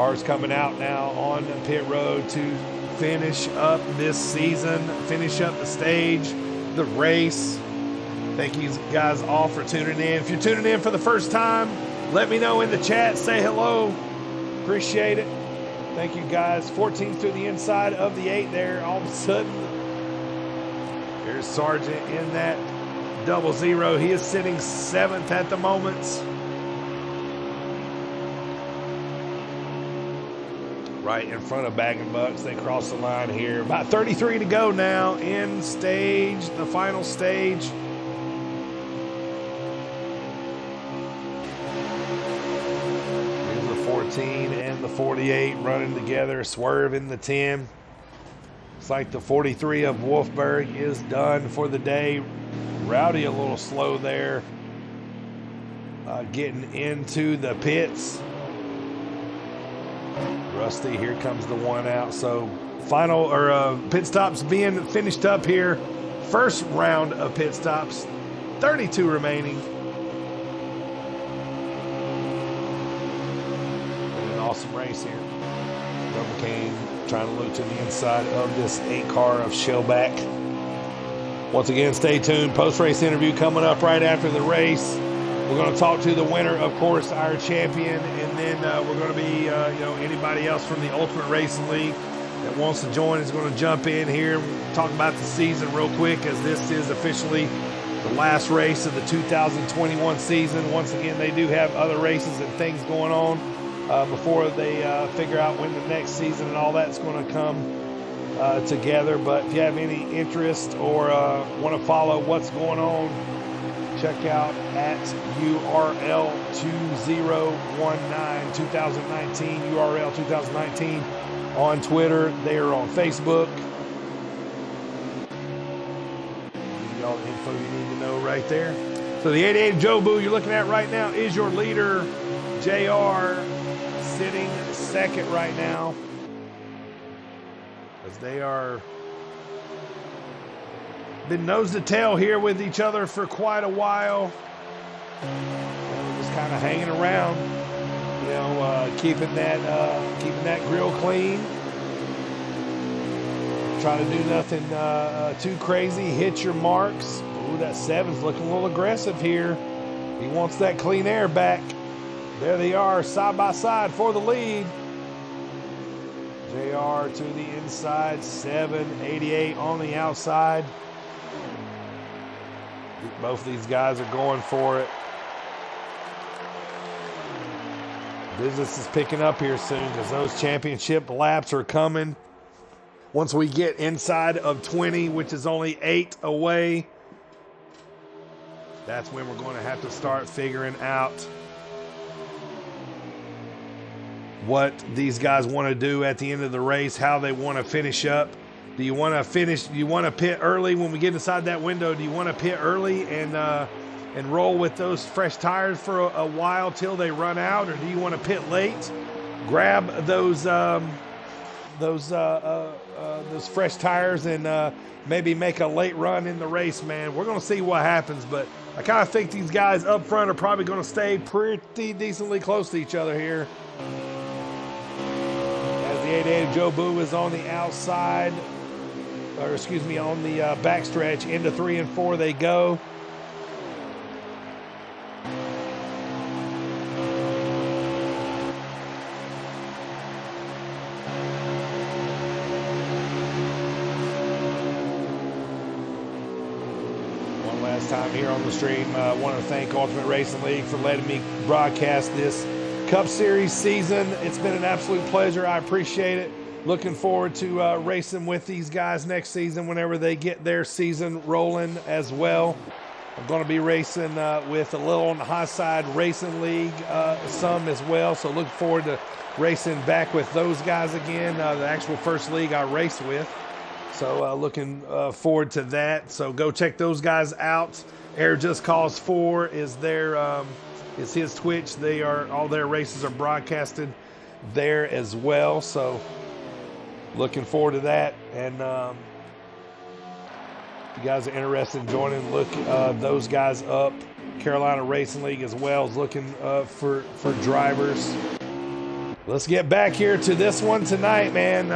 Cars coming out now on pit road to finish up this season, finish up the stage, the race. Thank you guys all for tuning in. If you're tuning in for the first time, let me know in the chat. Say hello. Appreciate it. Thank you guys. 14th to the inside of the 8 there. All of a sudden, there's Sargent in that 00. He is sitting 7th at the moment. Right in front of Bag and Bucks. They cross the line here. About 33 to go now in stage, the final stage. Here's the 14 and the 48 running together, swerving the 10. Looks like the 43 of Wolfberg is done for the day. Rowdy a little slow there, getting into the pits. Rusty, here comes the one out. So final pit stops being finished up here. First round of pit stops, 32 remaining. And an awesome race here. Double King trying to loop to the inside of this 8 car of Shellback. Once again, stay tuned. Post-race interview coming up right after the race. We're going to talk to the winner, of course, our champion, and then we're going to be, anybody else from the Ultimate Racing League that wants to join is going to jump in here and talk about the season real quick, as this is officially the last race of the 2021 season. Once again, they do have other races and things going on before they figure out when the next season and all that's going to come together. But if you have any interest or want to follow what's going on, check out at URL 2019, URL 2019 on Twitter. They are on Facebook. Give you all the info you need to know right there. So the 88 Jobu you're looking at right now is your leader, JR, sitting second right now, as they are been nose to tail here with each other for quite a while. Just kind of hanging around, keeping that grill clean. Trying to do nothing too crazy. Hit your marks. Ooh, that 7's looking a little aggressive here. He wants that clean air back. There they are, side by side for the lead. JR to the inside, 788 on the outside. Both of these guys are going for it. Business is picking up here soon because those championship laps are coming. Once we get inside of 20, which is only 8 away, that's when we're going to have to start figuring out what these guys want to do at the end of the race, how they want to finish up. Do you want to finish? Do you want to pit early when we get inside that window? Do you want to pit early and roll with those fresh tires for a while till they run out, or do you want to pit late, grab those fresh tires and maybe make a late run in the race, man? We're going to see what happens, but I kind of think these guys up front are probably going to stay pretty decently close to each other here. As the 88 Jobu is on the outside, on the backstretch, into 3 and 4 they go. One last time here on the stream, I want to thank Ultimate Racing League for letting me broadcast this Cup Series season. It's been an absolute pleasure. I appreciate it. Looking forward to racing with these guys next season whenever they get their season rolling as well. I'm going to be racing with a little on the high side Racing League some as well. So looking forward to racing back with those guys again, the actual first league I raced with. So looking forward to that. So go check those guys out. Air Just Cause 4 is their is his Twitch. All their races are broadcasted there as well. So looking forward to that. And if you guys are interested in joining, look those guys up. Carolina Racing League as well is looking for drivers. Let's get back here to this one tonight, man.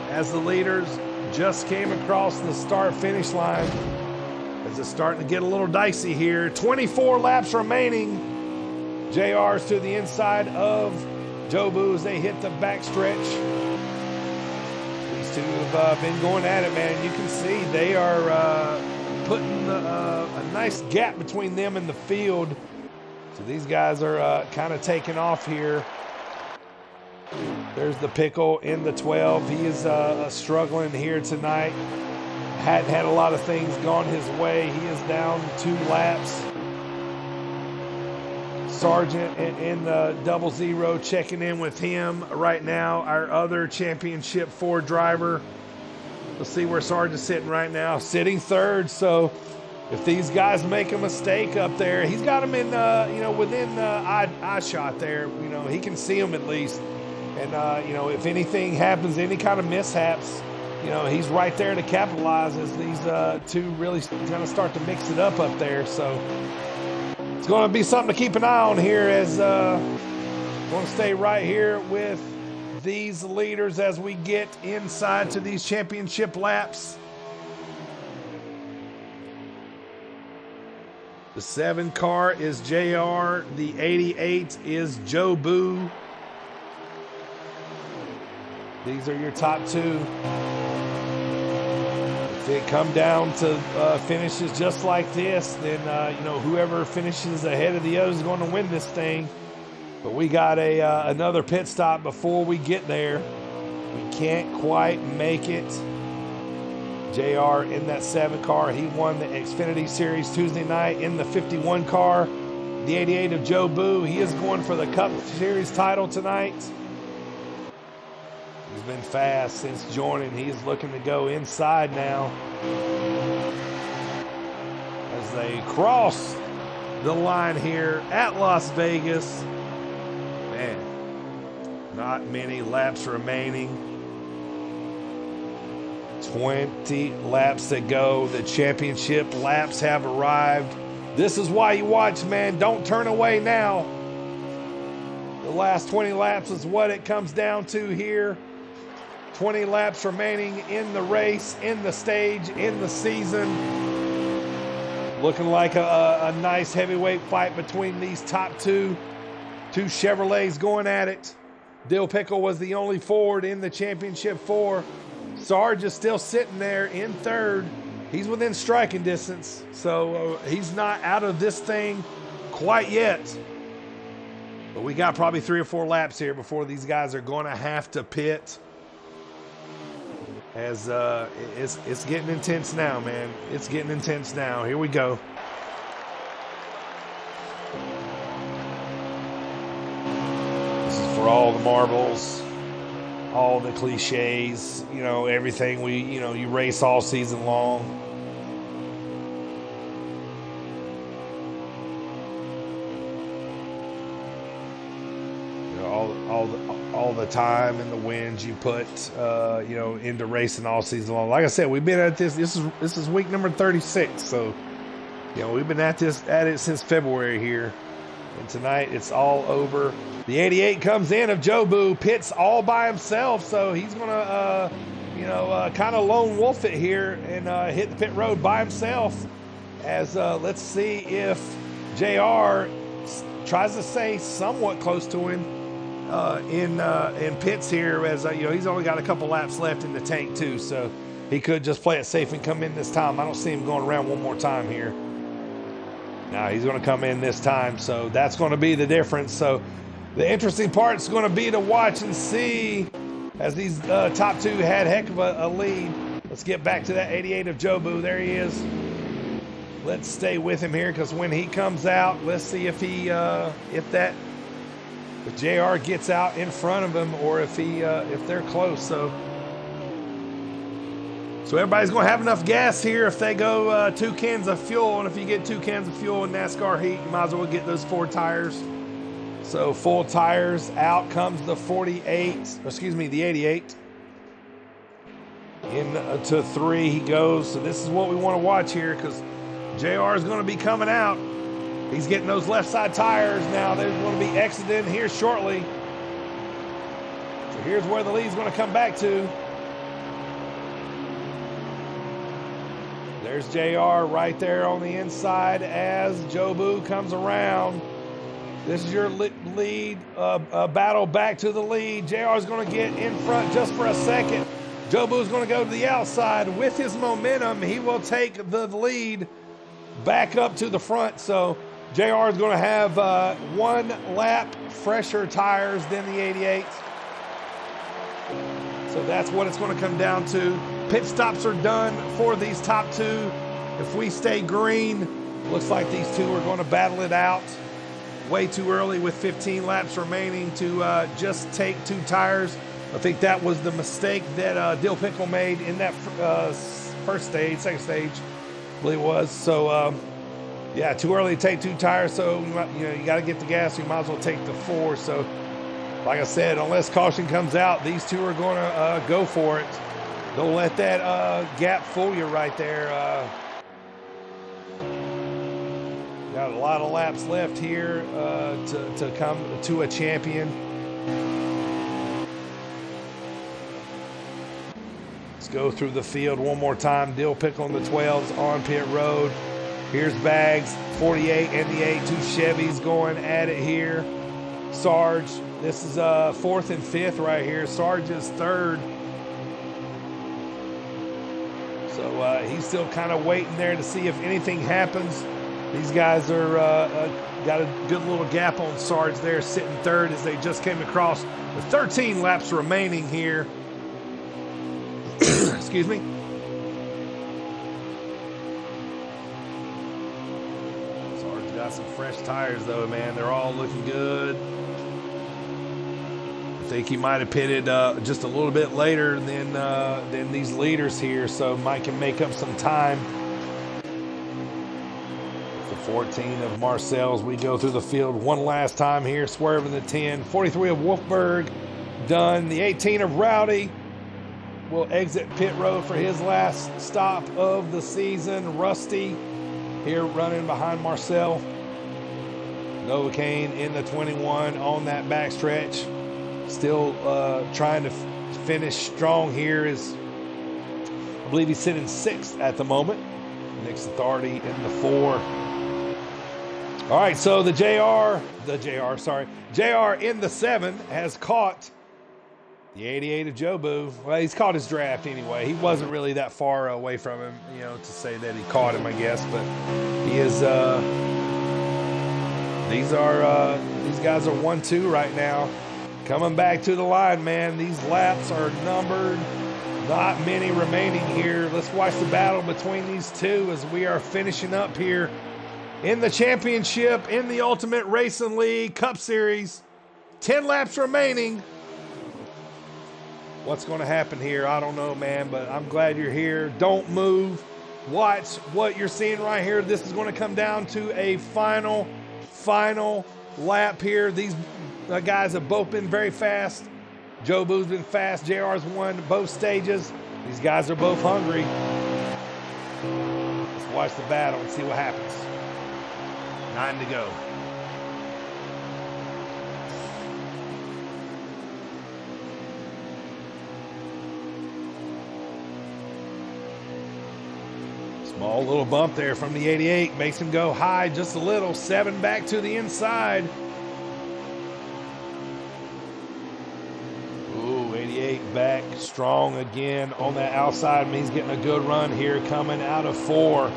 As the leaders just came across the start-finish line, as it's starting to get a little dicey here. 24 laps remaining. JR's to the inside of Jobu as they hit the backstretch. These two have been going at it, man. You can see they are putting a nice gap between them and the field. So these guys are kind of taking off here. There's the Pickle in the 12. He is struggling here tonight. Hadn't had a lot of things gone his way. He is down 2 laps. Sargent in the 00 checking in with him right now. Our other championship 4 driver. Let's see where Sargent's sitting right now. Sitting 3rd. So if these guys make a mistake up there, he's got them in, within eye shot there. He can see them at least. And, if anything happens, any kind of mishaps, he's right there to capitalize as these two really going to start to mix it up there. So it's going to be something to keep an eye on here as going to stay right here with these leaders as we get inside to these championship laps. The 7 car is JR. The 88 is Jobu. These are your top 2. If it come down to finishes just like this, then whoever finishes ahead of the others is going to win this thing. But we got another pit stop before we get there. We can't quite make it. JR in that 7 car. He won the Xfinity Series Tuesday night in the 51 car. The 88 of Jobu. He is going for the Cup Series title tonight. He's been fast since joining. He's looking to go inside now as they cross the line here at Las Vegas. Man, not many laps remaining. 20 laps to go. The championship laps have arrived. This is why you watch, man. Don't turn away now. The last 20 laps is what it comes down to here. 20 laps remaining in the race, in the stage, in the season. Looking like a nice heavyweight fight between these top 2. 2 Chevrolets going at it. Dill Pickle was the only Ford in the championship 4. Sarge is still sitting there in 3rd. He's within striking distance, so he's not out of this thing quite yet. But we got probably 3 or 4 laps here before these guys are going to have to pit. As it's getting intense now, man. It's getting intense now. Here we go. This is for all the marbles, all the cliches, everything you race all season long. All the time and the wins you put into racing all season long. Like I said, we've been at this is week number 36, so we've been at it since February here, and tonight it's all over. The 88 comes in of Jobu, pits all by himself, so he's gonna kind of lone wolf it here and hit the pit road by himself. As let's see if JR tries to stay somewhat close to him in pits here, as he's only got a couple laps left in the tank too, so he could just play it safe and come in this time. I don't see him going around one more time here. Now he's going to come in this time, so that's going to be the difference. So the interesting part is going to be to watch and see as these top 2 had heck of a lead. Let's get back to that 88 of Jobu. There he is. Let's stay with him here, because when he comes out, let's see if he if JR gets out in front of him, or if they're close. So everybody's going to have enough gas here if they go 2 cans of fuel. And if you get 2 cans of fuel in NASCAR heat, you might as well get those 4 tires. So full tires. Out comes the 88. Into 3 he goes. So this is what we want to watch here, because JR is going to be coming out. He's getting those left side tires now. They're going to be exiting here shortly. So here's where the lead's going to come back to. There's JR right there on the inside as Jobu comes around. This is your lead battle back to the lead. JR is going to get in front just for a second. Jobu is going to go to the outside. With his momentum, he will take the lead back up to the front. So JR is going to have 1 lap fresher tires than the 88. So that's what it's going to come down to. Pit stops are done for these top 2. If we stay green, looks like these 2 are going to battle it out. Way too early with 15 laps remaining to just take 2 tires. I think that was the mistake that Dill Pickle made in that second stage, I believe it was. So, yeah, too early to take 2 tires. So, you got to get the gas. You might as well take the 4. So, like I said, unless caution comes out, these 2 are going to go for it. Don't let that gap fool you right there. Got a lot of laps left here to come to a champion. Let's go through the field one more time. Dill Pickle on the 12s on pit road. Here's Bags, 48 and the 82 Chevys going at it here. Sarge, this is 4th and 5th right here. Sarge is 3rd. So he's still kind of waiting there to see if anything happens. These guys are got a good little gap on Sarge there, sitting 3rd as they just came across with 13 laps remaining here. Excuse me. Sarge got some fresh tires though, man. They're all looking good. I think he might have pitted just a little bit later than these leaders here, so Mike can make up some time. The 14 of Marcel's. We go through the field one last time here, swerving the 10. 43 of Wolfberg done. The 18 of Rowdy will exit pit road for his last stop of the season. Rusty here running behind Marcel. Novocaine in the 21 on that backstretch. Still trying to finish strong here. I believe he's sitting 6th at the moment. Nick's Authority in the 4. All right, so JR in the 7 has caught the 88 of Jobu. Well, he's caught his draft anyway. He wasn't really that far away from him, to say that he caught him, I guess. But he is. These guys are 1-2 right now. Coming back to the line, man. These laps are numbered. Not many remaining here. Let's watch the battle between these 2 as we are finishing up here in the championship, in the Ultimate Racing League Cup Series. 10 laps remaining. What's going to happen here? I don't know, man, but I'm glad you're here. Don't move. Watch what you're seeing right here. This is going to come down to a final lap here. These guys have both been very fast. Jobu's been fast. JR's won both stages. These guys are both hungry. Let's watch the battle and see what happens. 9 to go. Small little bump there from the 88. Makes him go high just a little. 7 back to the inside. Ooh, 88 back strong again on that outside. He's getting a good run here coming out of 4.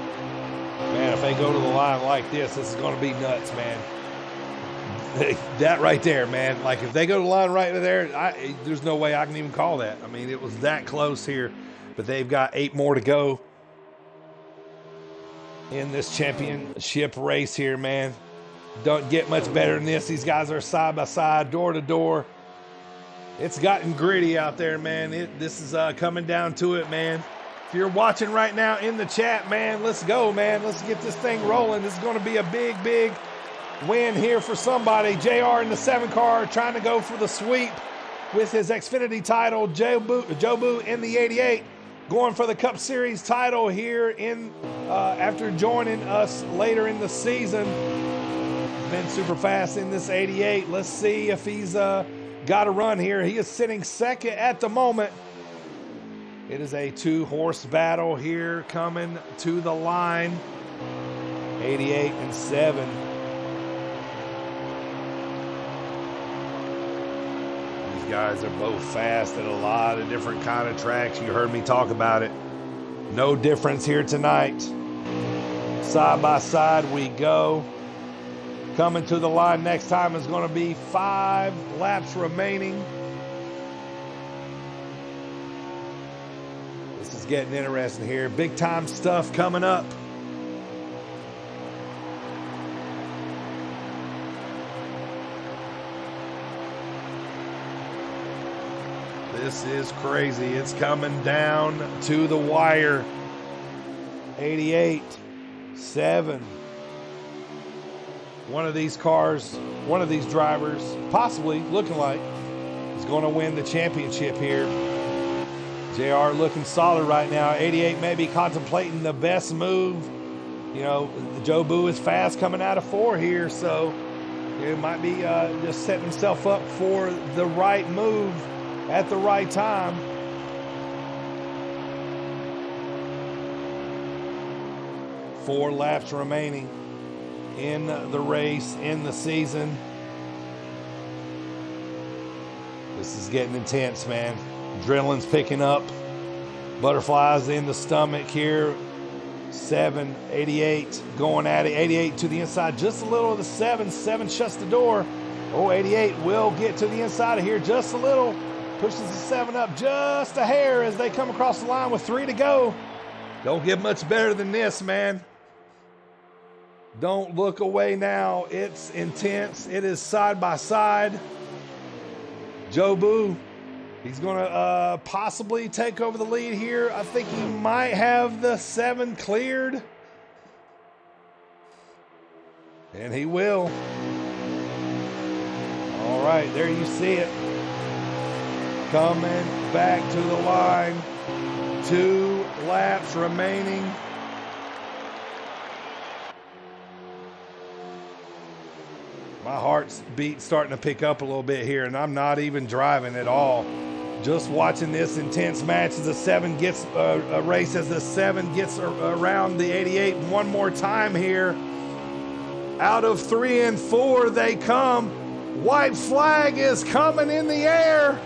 Man, if they go to the line like this is going to be nuts, man. That right there, man. Like, if they go to the line right there, there's no way I can even call that. I mean, it was that close here. But they've got 8 more to go in this championship race here, man. Don't get much better than this. These guys are side by side, door to door. It's gotten gritty out there, man. This is coming down to it, man. If you're watching right now in the chat, man, let's go, man. Let's get this thing rolling. This is going to be a big win here for somebody. JR in the 7 car trying to go for the sweep with his Xfinity title. Jobu in the 88 going for the Cup Series title here after joining us later in the season. Been super fast in this 88. Let's see if he's got to run here. He is sitting second at the moment. It is a 2-horse battle here coming to the line. 88 and 7. These guys are both fast at a lot of different kind of tracks. You heard me talk about it. No difference here tonight. Side by side we go. Coming to the line next time is going to be 5 laps remaining. This is getting interesting here. Big time stuff coming up. This is crazy. It's coming down to the wire. 88, 7. One of these cars, one of these drivers, possibly looking like, is going to win the championship here. JR looking solid right now. 88 maybe contemplating the best move. You know, Joe Boo is fast coming out of 4 here, so it might be just setting himself up for the right move at the right time. Four laps remaining in the race, in the season. This is getting intense, man. Adrenaline's picking up. Butterflies in the stomach here. 7, 88 going at it. 88 to the inside, just a little of the 7. 7 shuts the door. Oh, 88 will get to the inside of here just a little. Pushes the 7 up just a hair as they come across the line with 3 to go. Don't get much better than this, man. Don't look away now. It's intense. It is side by side. Joe Boo, he's going to possibly take over the lead here. I think he might have the 7 cleared. And he will. All right, there you see it. Coming back to the line. 2 laps remaining. My heart's beat starting to pick up a little bit here, and I'm not even driving at all. Just watching this intense match as the 7 gets a race, as the 7 gets around the 88 one more time here. Out of 3 and 4 they come. White flag is coming in the air.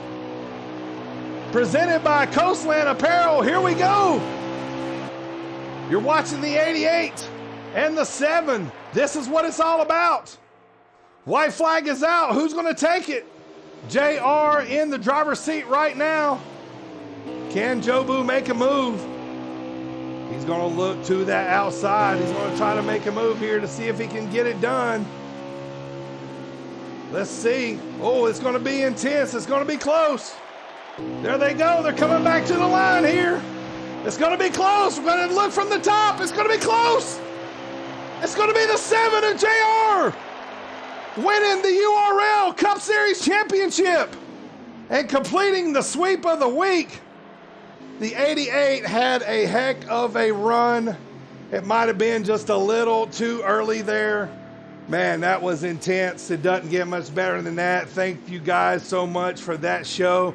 Presented by Coastland Apparel. Here we go. You're watching the 88 and the 7. This is what it's all about. White flag is out. Who's going to take it? JR in the driver's seat right now. Can Joe Boo make a move? He's going to look to that outside. He's going to try to make a move here to see if he can get it done. Let's see. Oh, it's going to be intense. It's going to be close. There they go. They're coming back to the line here. It's going to be close. We're going to look from the top. It's going to be close. It's going to be the 7 of JR. Winning the URL Cup Series Championship and completing the sweep of the week. The 88 had a heck of a run. It might have been just a little too early there. Man, that was intense. It doesn't get much better than that. Thank you guys so much for that show.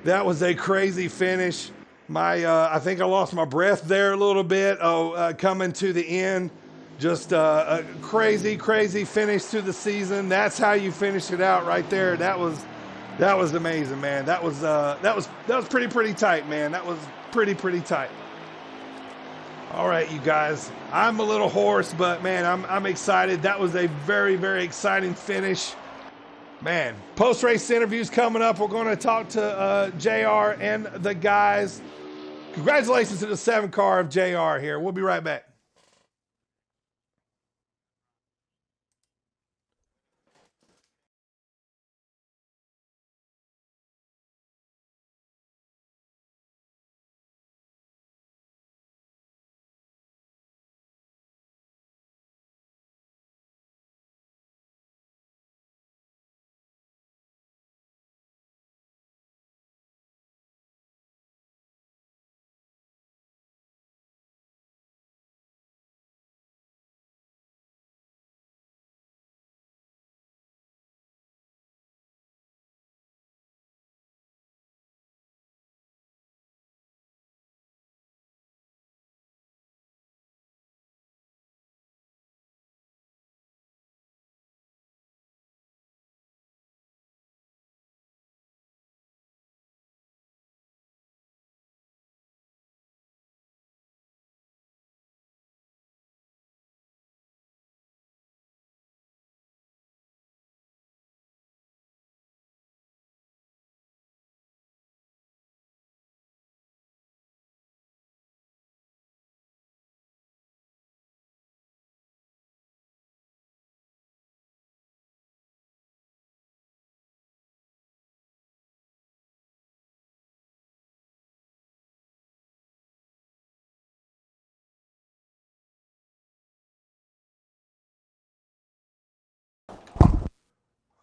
That was a crazy finish. I think I lost my breath there a little bit. Coming to the end. Just a crazy, crazy finish to the season. That's how you finish it out right there. That was amazing, man. That was pretty tight, man. That was pretty tight. All right, you guys. I'm a little hoarse, but man, I'm excited. That was a very, very exciting finish. Man, post-race interviews coming up. We're going to talk to JR and the guys. Congratulations to the 7 car of JR here. We'll be right back.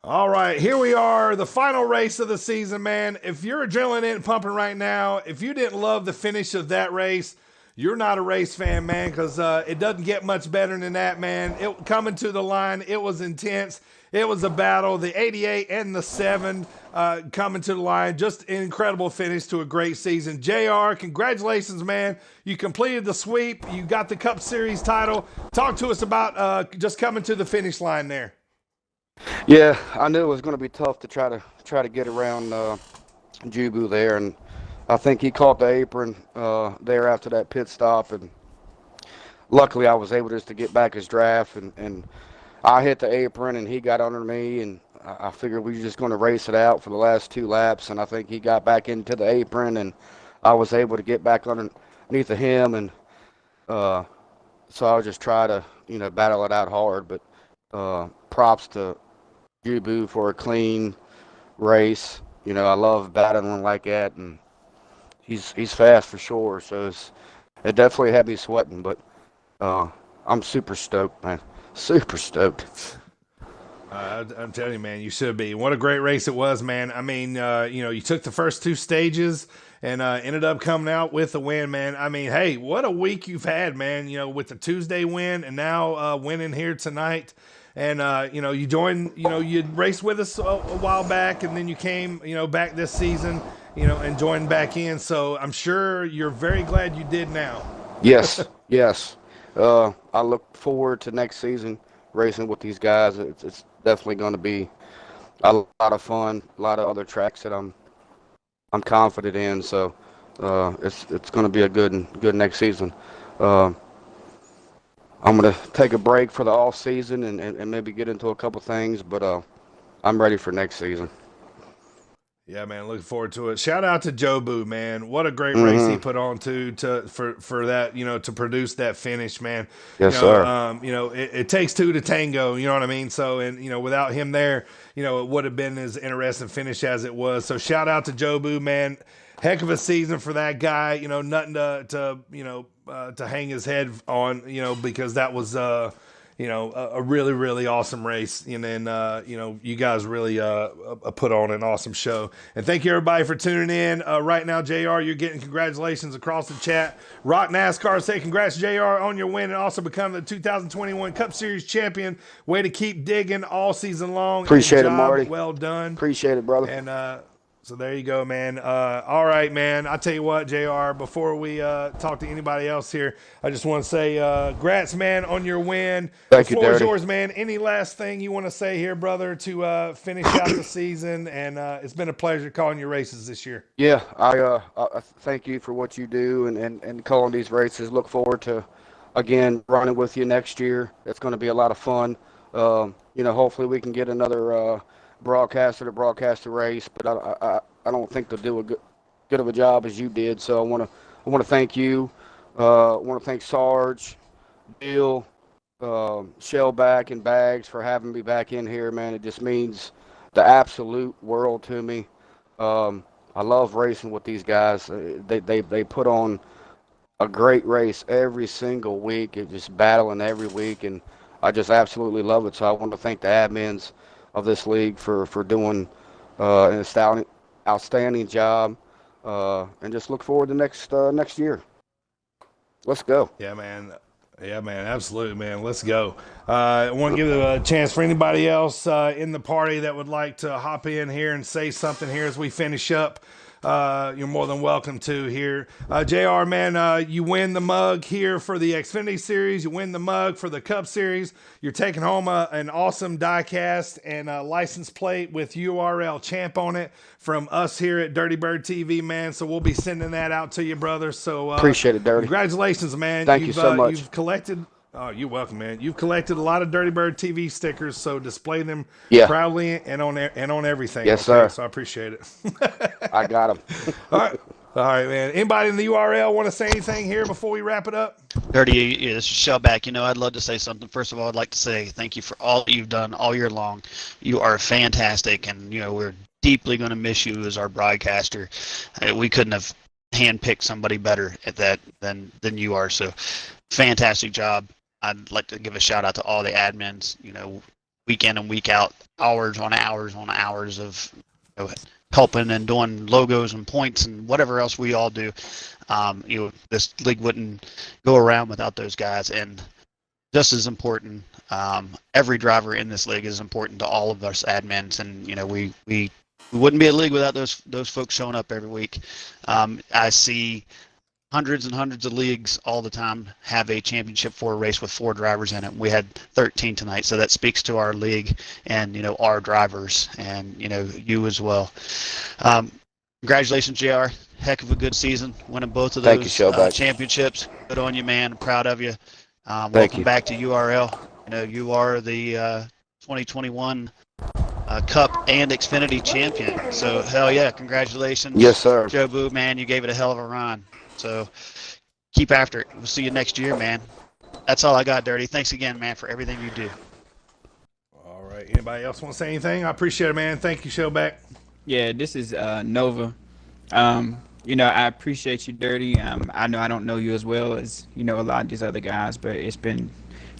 All right, here we are, the final race of the season, man. If your adrenaline isn't pumping right now, if you didn't love the finish of that race, you're not a race fan, man, because it doesn't get much better than that, man. It coming to the line, it was intense. It was a battle. The 88 and the 7 coming to the line. Just an incredible finish to a great season. JR, congratulations, man. You completed the sweep. You got the Cup Series title. Talk to us about just coming to the finish line there. Yeah, I knew it was going to be tough to try to get around Jubu there, and I think he caught the apron there after that pit stop, and luckily I was able just to get back his draft, and I hit the apron, and he got under me, and I figured we were just going to race it out for the last 2 laps, and I think he got back into the apron, and I was able to get back underneath of him, and so I would just try to battle it out hard, but props to Jubu for a clean race. I love battling like that, and he's fast for sure. So it definitely had me sweating, but I'm super stoked, man. Super stoked. I'm telling you, man, you should be. What a great race it was, man. I mean, you took the first 2 stages and ended up coming out with a win, man. I mean, hey, what a week you've had, man. With the Tuesday win and now winning here tonight. And, you joined, you raced with us a while back, and then you came, back this season, and joined back in. So I'm sure you're very glad you did now. Yes, yes. I look forward to next season racing with these guys. It's definitely going to be a lot of fun, a lot of other tracks that I'm confident in. So it's going to be a good next season. I'm going to take a break for the off season and maybe get into a couple things, but I'm ready for next season. Yeah, man, looking forward to it. Shout out to Jobu, man. What a great race he put on for that, to produce that finish, man. Yes, sir. It takes 2 to tango, you know what I mean? So, and without him there, it would have been as interesting finish as it was. So shout out to Jobu, man. Heck of a season for that guy, nothing to hang his head on, because that was, a really, really awesome race. And then, you guys really put on an awesome show. And thank you, everybody, for tuning in. Right now, JR, you're getting congratulations across the chat. Rock NASCAR, say congrats, JR, on your win and also becoming the 2021 Cup Series champion. Way to keep digging all season long. Appreciate it, Marty. Well done. Appreciate it, brother. And, so there you go, man. All right, man. I tell you what, JR, before we talk to anybody else here, I just want to say congrats, man, on your win. Thank you, you, Dirty. The floor is Dirty. yours, man. Any last thing you want to say here, brother, to finish out the season? And it's been a pleasure calling your races this year. Yeah, I thank you for what you do and calling these races. Look forward to, again, running with you next year. It's going to be a lot of fun. Hopefully we can get another broadcaster to broadcast the race, but I don't think they'll do a good of a job as you did. So I want to thank you. I want to thank Sarge, Bill, Shellback, and Bags for having me back in here, man. It just means the absolute world to me. I love racing with these guys. They put on a great race every single week. It's just battling every week, and I just absolutely love it. So I want to thank the admins of this league for doing an outstanding job, and just look forward to next year. Let's go. Yeah, man. Absolutely, man. Let's go. I want to give a chance for anybody else in the party that would like to hop in here and say something here as we finish up. You're more than welcome to here. JR, man, you win the mug here for the Xfinity Series. You win the mug for the Cup Series. You're taking home an awesome die-cast and a license plate with URL Champ on it from us here at Dirty Bird TV, man. So we'll be sending that out to you, brother. So appreciate it, Dirty. Congratulations, man. Thank you so much. You've collected... Oh, you're welcome, man. You've collected a lot of Dirty Bird TV stickers, so display them proudly and on everything. Yes, sir. So I appreciate it. I got them. All right, man. Anybody in the URL want to say anything here before we wrap it up? Dirty, this is Shellback. I'd love to say something. First of all, I'd like to say thank you for all you've done all year long. You are fantastic, and we're deeply going to miss you as our broadcaster. We couldn't have handpicked somebody better at that than you are. So, fantastic job. I'd like to give a shout out to all the admins. week in and week out, hours on hours on hours of helping and doing logos and points and whatever else we all do. This league wouldn't go around without those guys. And just as important, every driver in this league is important to all of us admins. And we wouldn't be a league without those folks showing up every week. I see hundreds and hundreds of leagues all the time have a championship 4 race with 4 drivers in it. We had 13 tonight, so that speaks to our league and our drivers and you as well. Congratulations, JR. Heck of a good season, winning both of those championships. Good on you, man. I'm proud of you. Welcome back to URL. You are the 2021 Cup and Xfinity champion. So hell yeah, congratulations. Yes, sir. Joe Boo, man, you gave it a hell of a run. So keep after it. We'll see you next year, man. That's all I got, Dirty. Thanks again, man, for everything you do. All right. Anybody else want to say anything? I appreciate it, man. Thank you, Showback. Yeah, this is Nova. I appreciate you, Dirty. I know I don't know you as well as a lot of these other guys, but it's been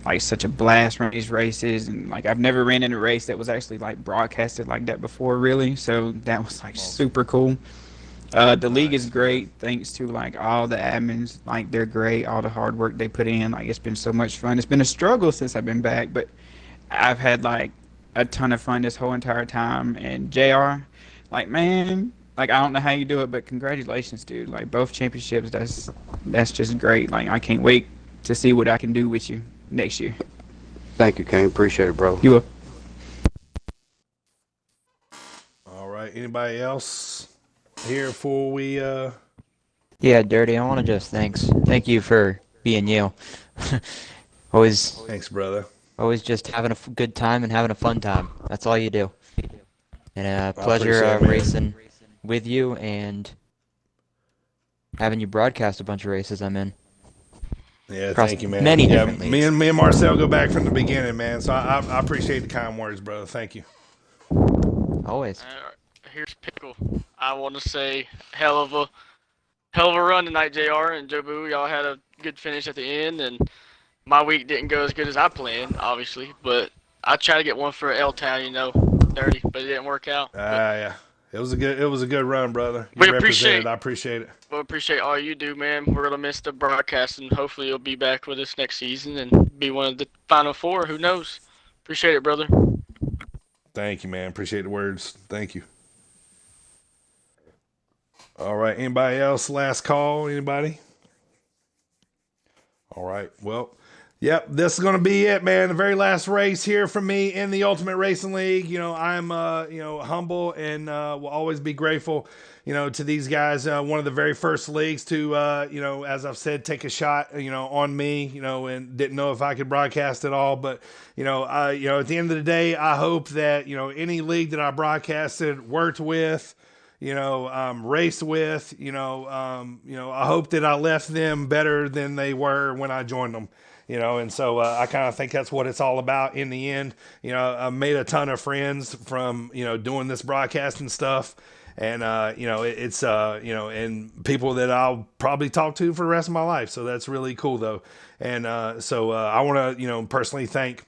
like such a blast running these races, and like I've never ran in a race that was actually like broadcasted like that before, really. So that was like super cool. The league is great, thanks to like all the admins. Like they're great, all the hard work they put in. Like it's been so much fun. It's been a struggle since I've been back, but I've had like a ton of fun this whole entire time. And JR, like man, like I don't know how you do it, but congratulations, dude. Like both championships, that's just great. Like I can't wait to see what I can do with you next year. Thank you, Kane. Appreciate it, bro. You will. All right. Anybody else here before we Yeah, Dirty, I want to just thank you for being you. always Thanks, brother. always just having a good time and having a fun time. That's all you do. And appreciate pleasure it, man. racing with you and having you broadcast a bunch of races I'm in. Yeah, Across thank you, man. many Yeah, different me leagues. and Marcel go back from the beginning, man. So I appreciate the kind words, brother. Thank you. Always. Here's Pickle. I want to say hell of a run tonight, JR and Joe Boo. Y'all had a good finish at the end, and my week didn't go as good as I planned, obviously. But I tried to get one for L Town, Dirty, but it didn't work out. Yeah. It was a good run, brother. You We represented. I appreciate it. We appreciate all you do, man. We're gonna miss the broadcast, and hopefully you'll be back with us next season and be one of the final 4. Who knows? Appreciate it, brother. Thank you, man. Appreciate the words. Thank you. All right. Anybody else? Last call. Anybody? All right. Well, yep. This is going to be it, man. The very last race here from me in the Ultimate Racing League. I'm, humble and will always be grateful, to these guys. One of the very first leagues to, as I've said, take a shot, on me, and didn't know if I could broadcast at all. But, at the end of the day, I hope that, any league that I broadcasted, worked with, raced with, I hope that I left them better than they were when I joined them, and so I kind of think that's what it's all about in the end. I made a ton of friends from, doing this broadcasting stuff, and, it's, and people that I'll probably talk to for the rest of my life. So that's really cool though. And so I want to, personally thank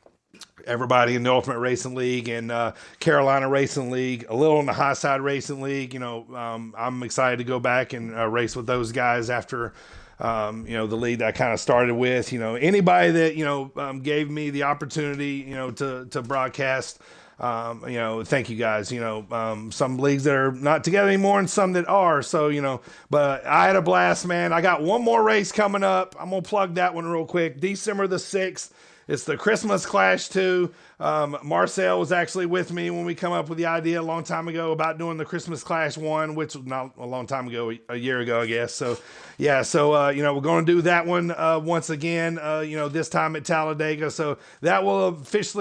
everybody in the Ultimate Racing League and Carolina Racing League, a little on the High Side Racing League. I'm excited to go back and race with those guys after, the league that I kind of started with. Anybody that, gave me the opportunity, to broadcast. Thank you guys. Some leagues that are not together anymore and some that are. So, but I had a blast, man. I got one more race coming up. I'm going to plug that one real quick. December the 6th. It's the Christmas Clash 2. Marcel was actually with me when we come up with the idea a long time ago about doing the Christmas Clash 1, which was not a long time ago, a year ago, I guess. So, yeah, so, we're going to do that one once again, this time at Talladega. So that will this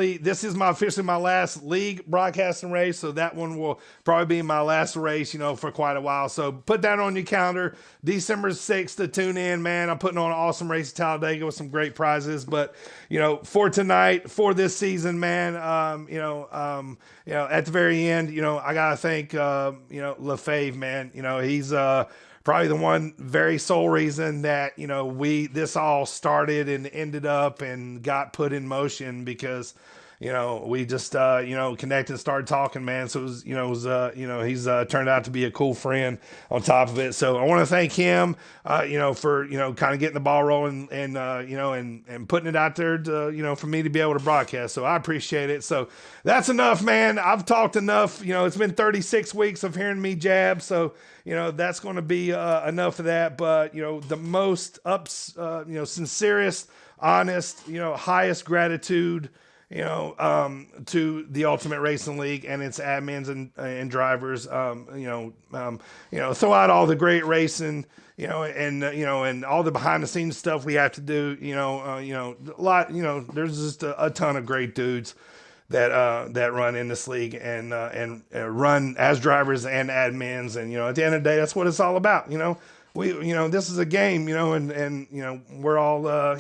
is officially my last league broadcasting race. So that one will probably be my last race, for quite a while. So put that on your calendar, December 6th to tune in, man. I'm putting on an awesome race at Talladega with some great prizes. But, for tonight, for this season, man, at the very end, I got to thank, LaFave, man. He's probably the one very sole reason that, this all started and ended up and got put in motion because, we just connected and started talking, man. So it was, he's turned out to be a cool friend on top of it. So I want to thank him, for kind of getting the ball rolling and and putting it out there to, for me to be able to broadcast. So I appreciate it. So that's enough, man. I've talked enough. It's been 36 weeks of hearing me jab. So that's going to be enough of that. But the most sincerest, honest, highest gratitude, to the Ultimate Racing League and its admins and drivers, throw out all the great racing, and all the behind the scenes stuff we have to do, a lot, there's just a ton of great dudes that run in this league and run as drivers and admins. And, at the end of the day, that's what it's all about. This is a game, and we're all,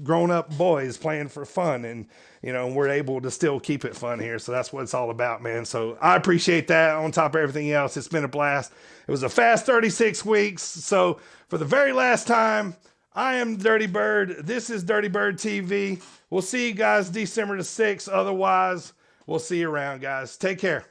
grown up boys playing for fun, and, we're able to still keep it fun here. So that's what it's all about, man. So I appreciate that on top of everything else. It's been a blast. It was a fast 36 weeks. So for the very last time, I am Dirty Bird. This is Dirty Bird TV. We'll see you guys December the 6th. Otherwise, we'll see you around, guys. Take care.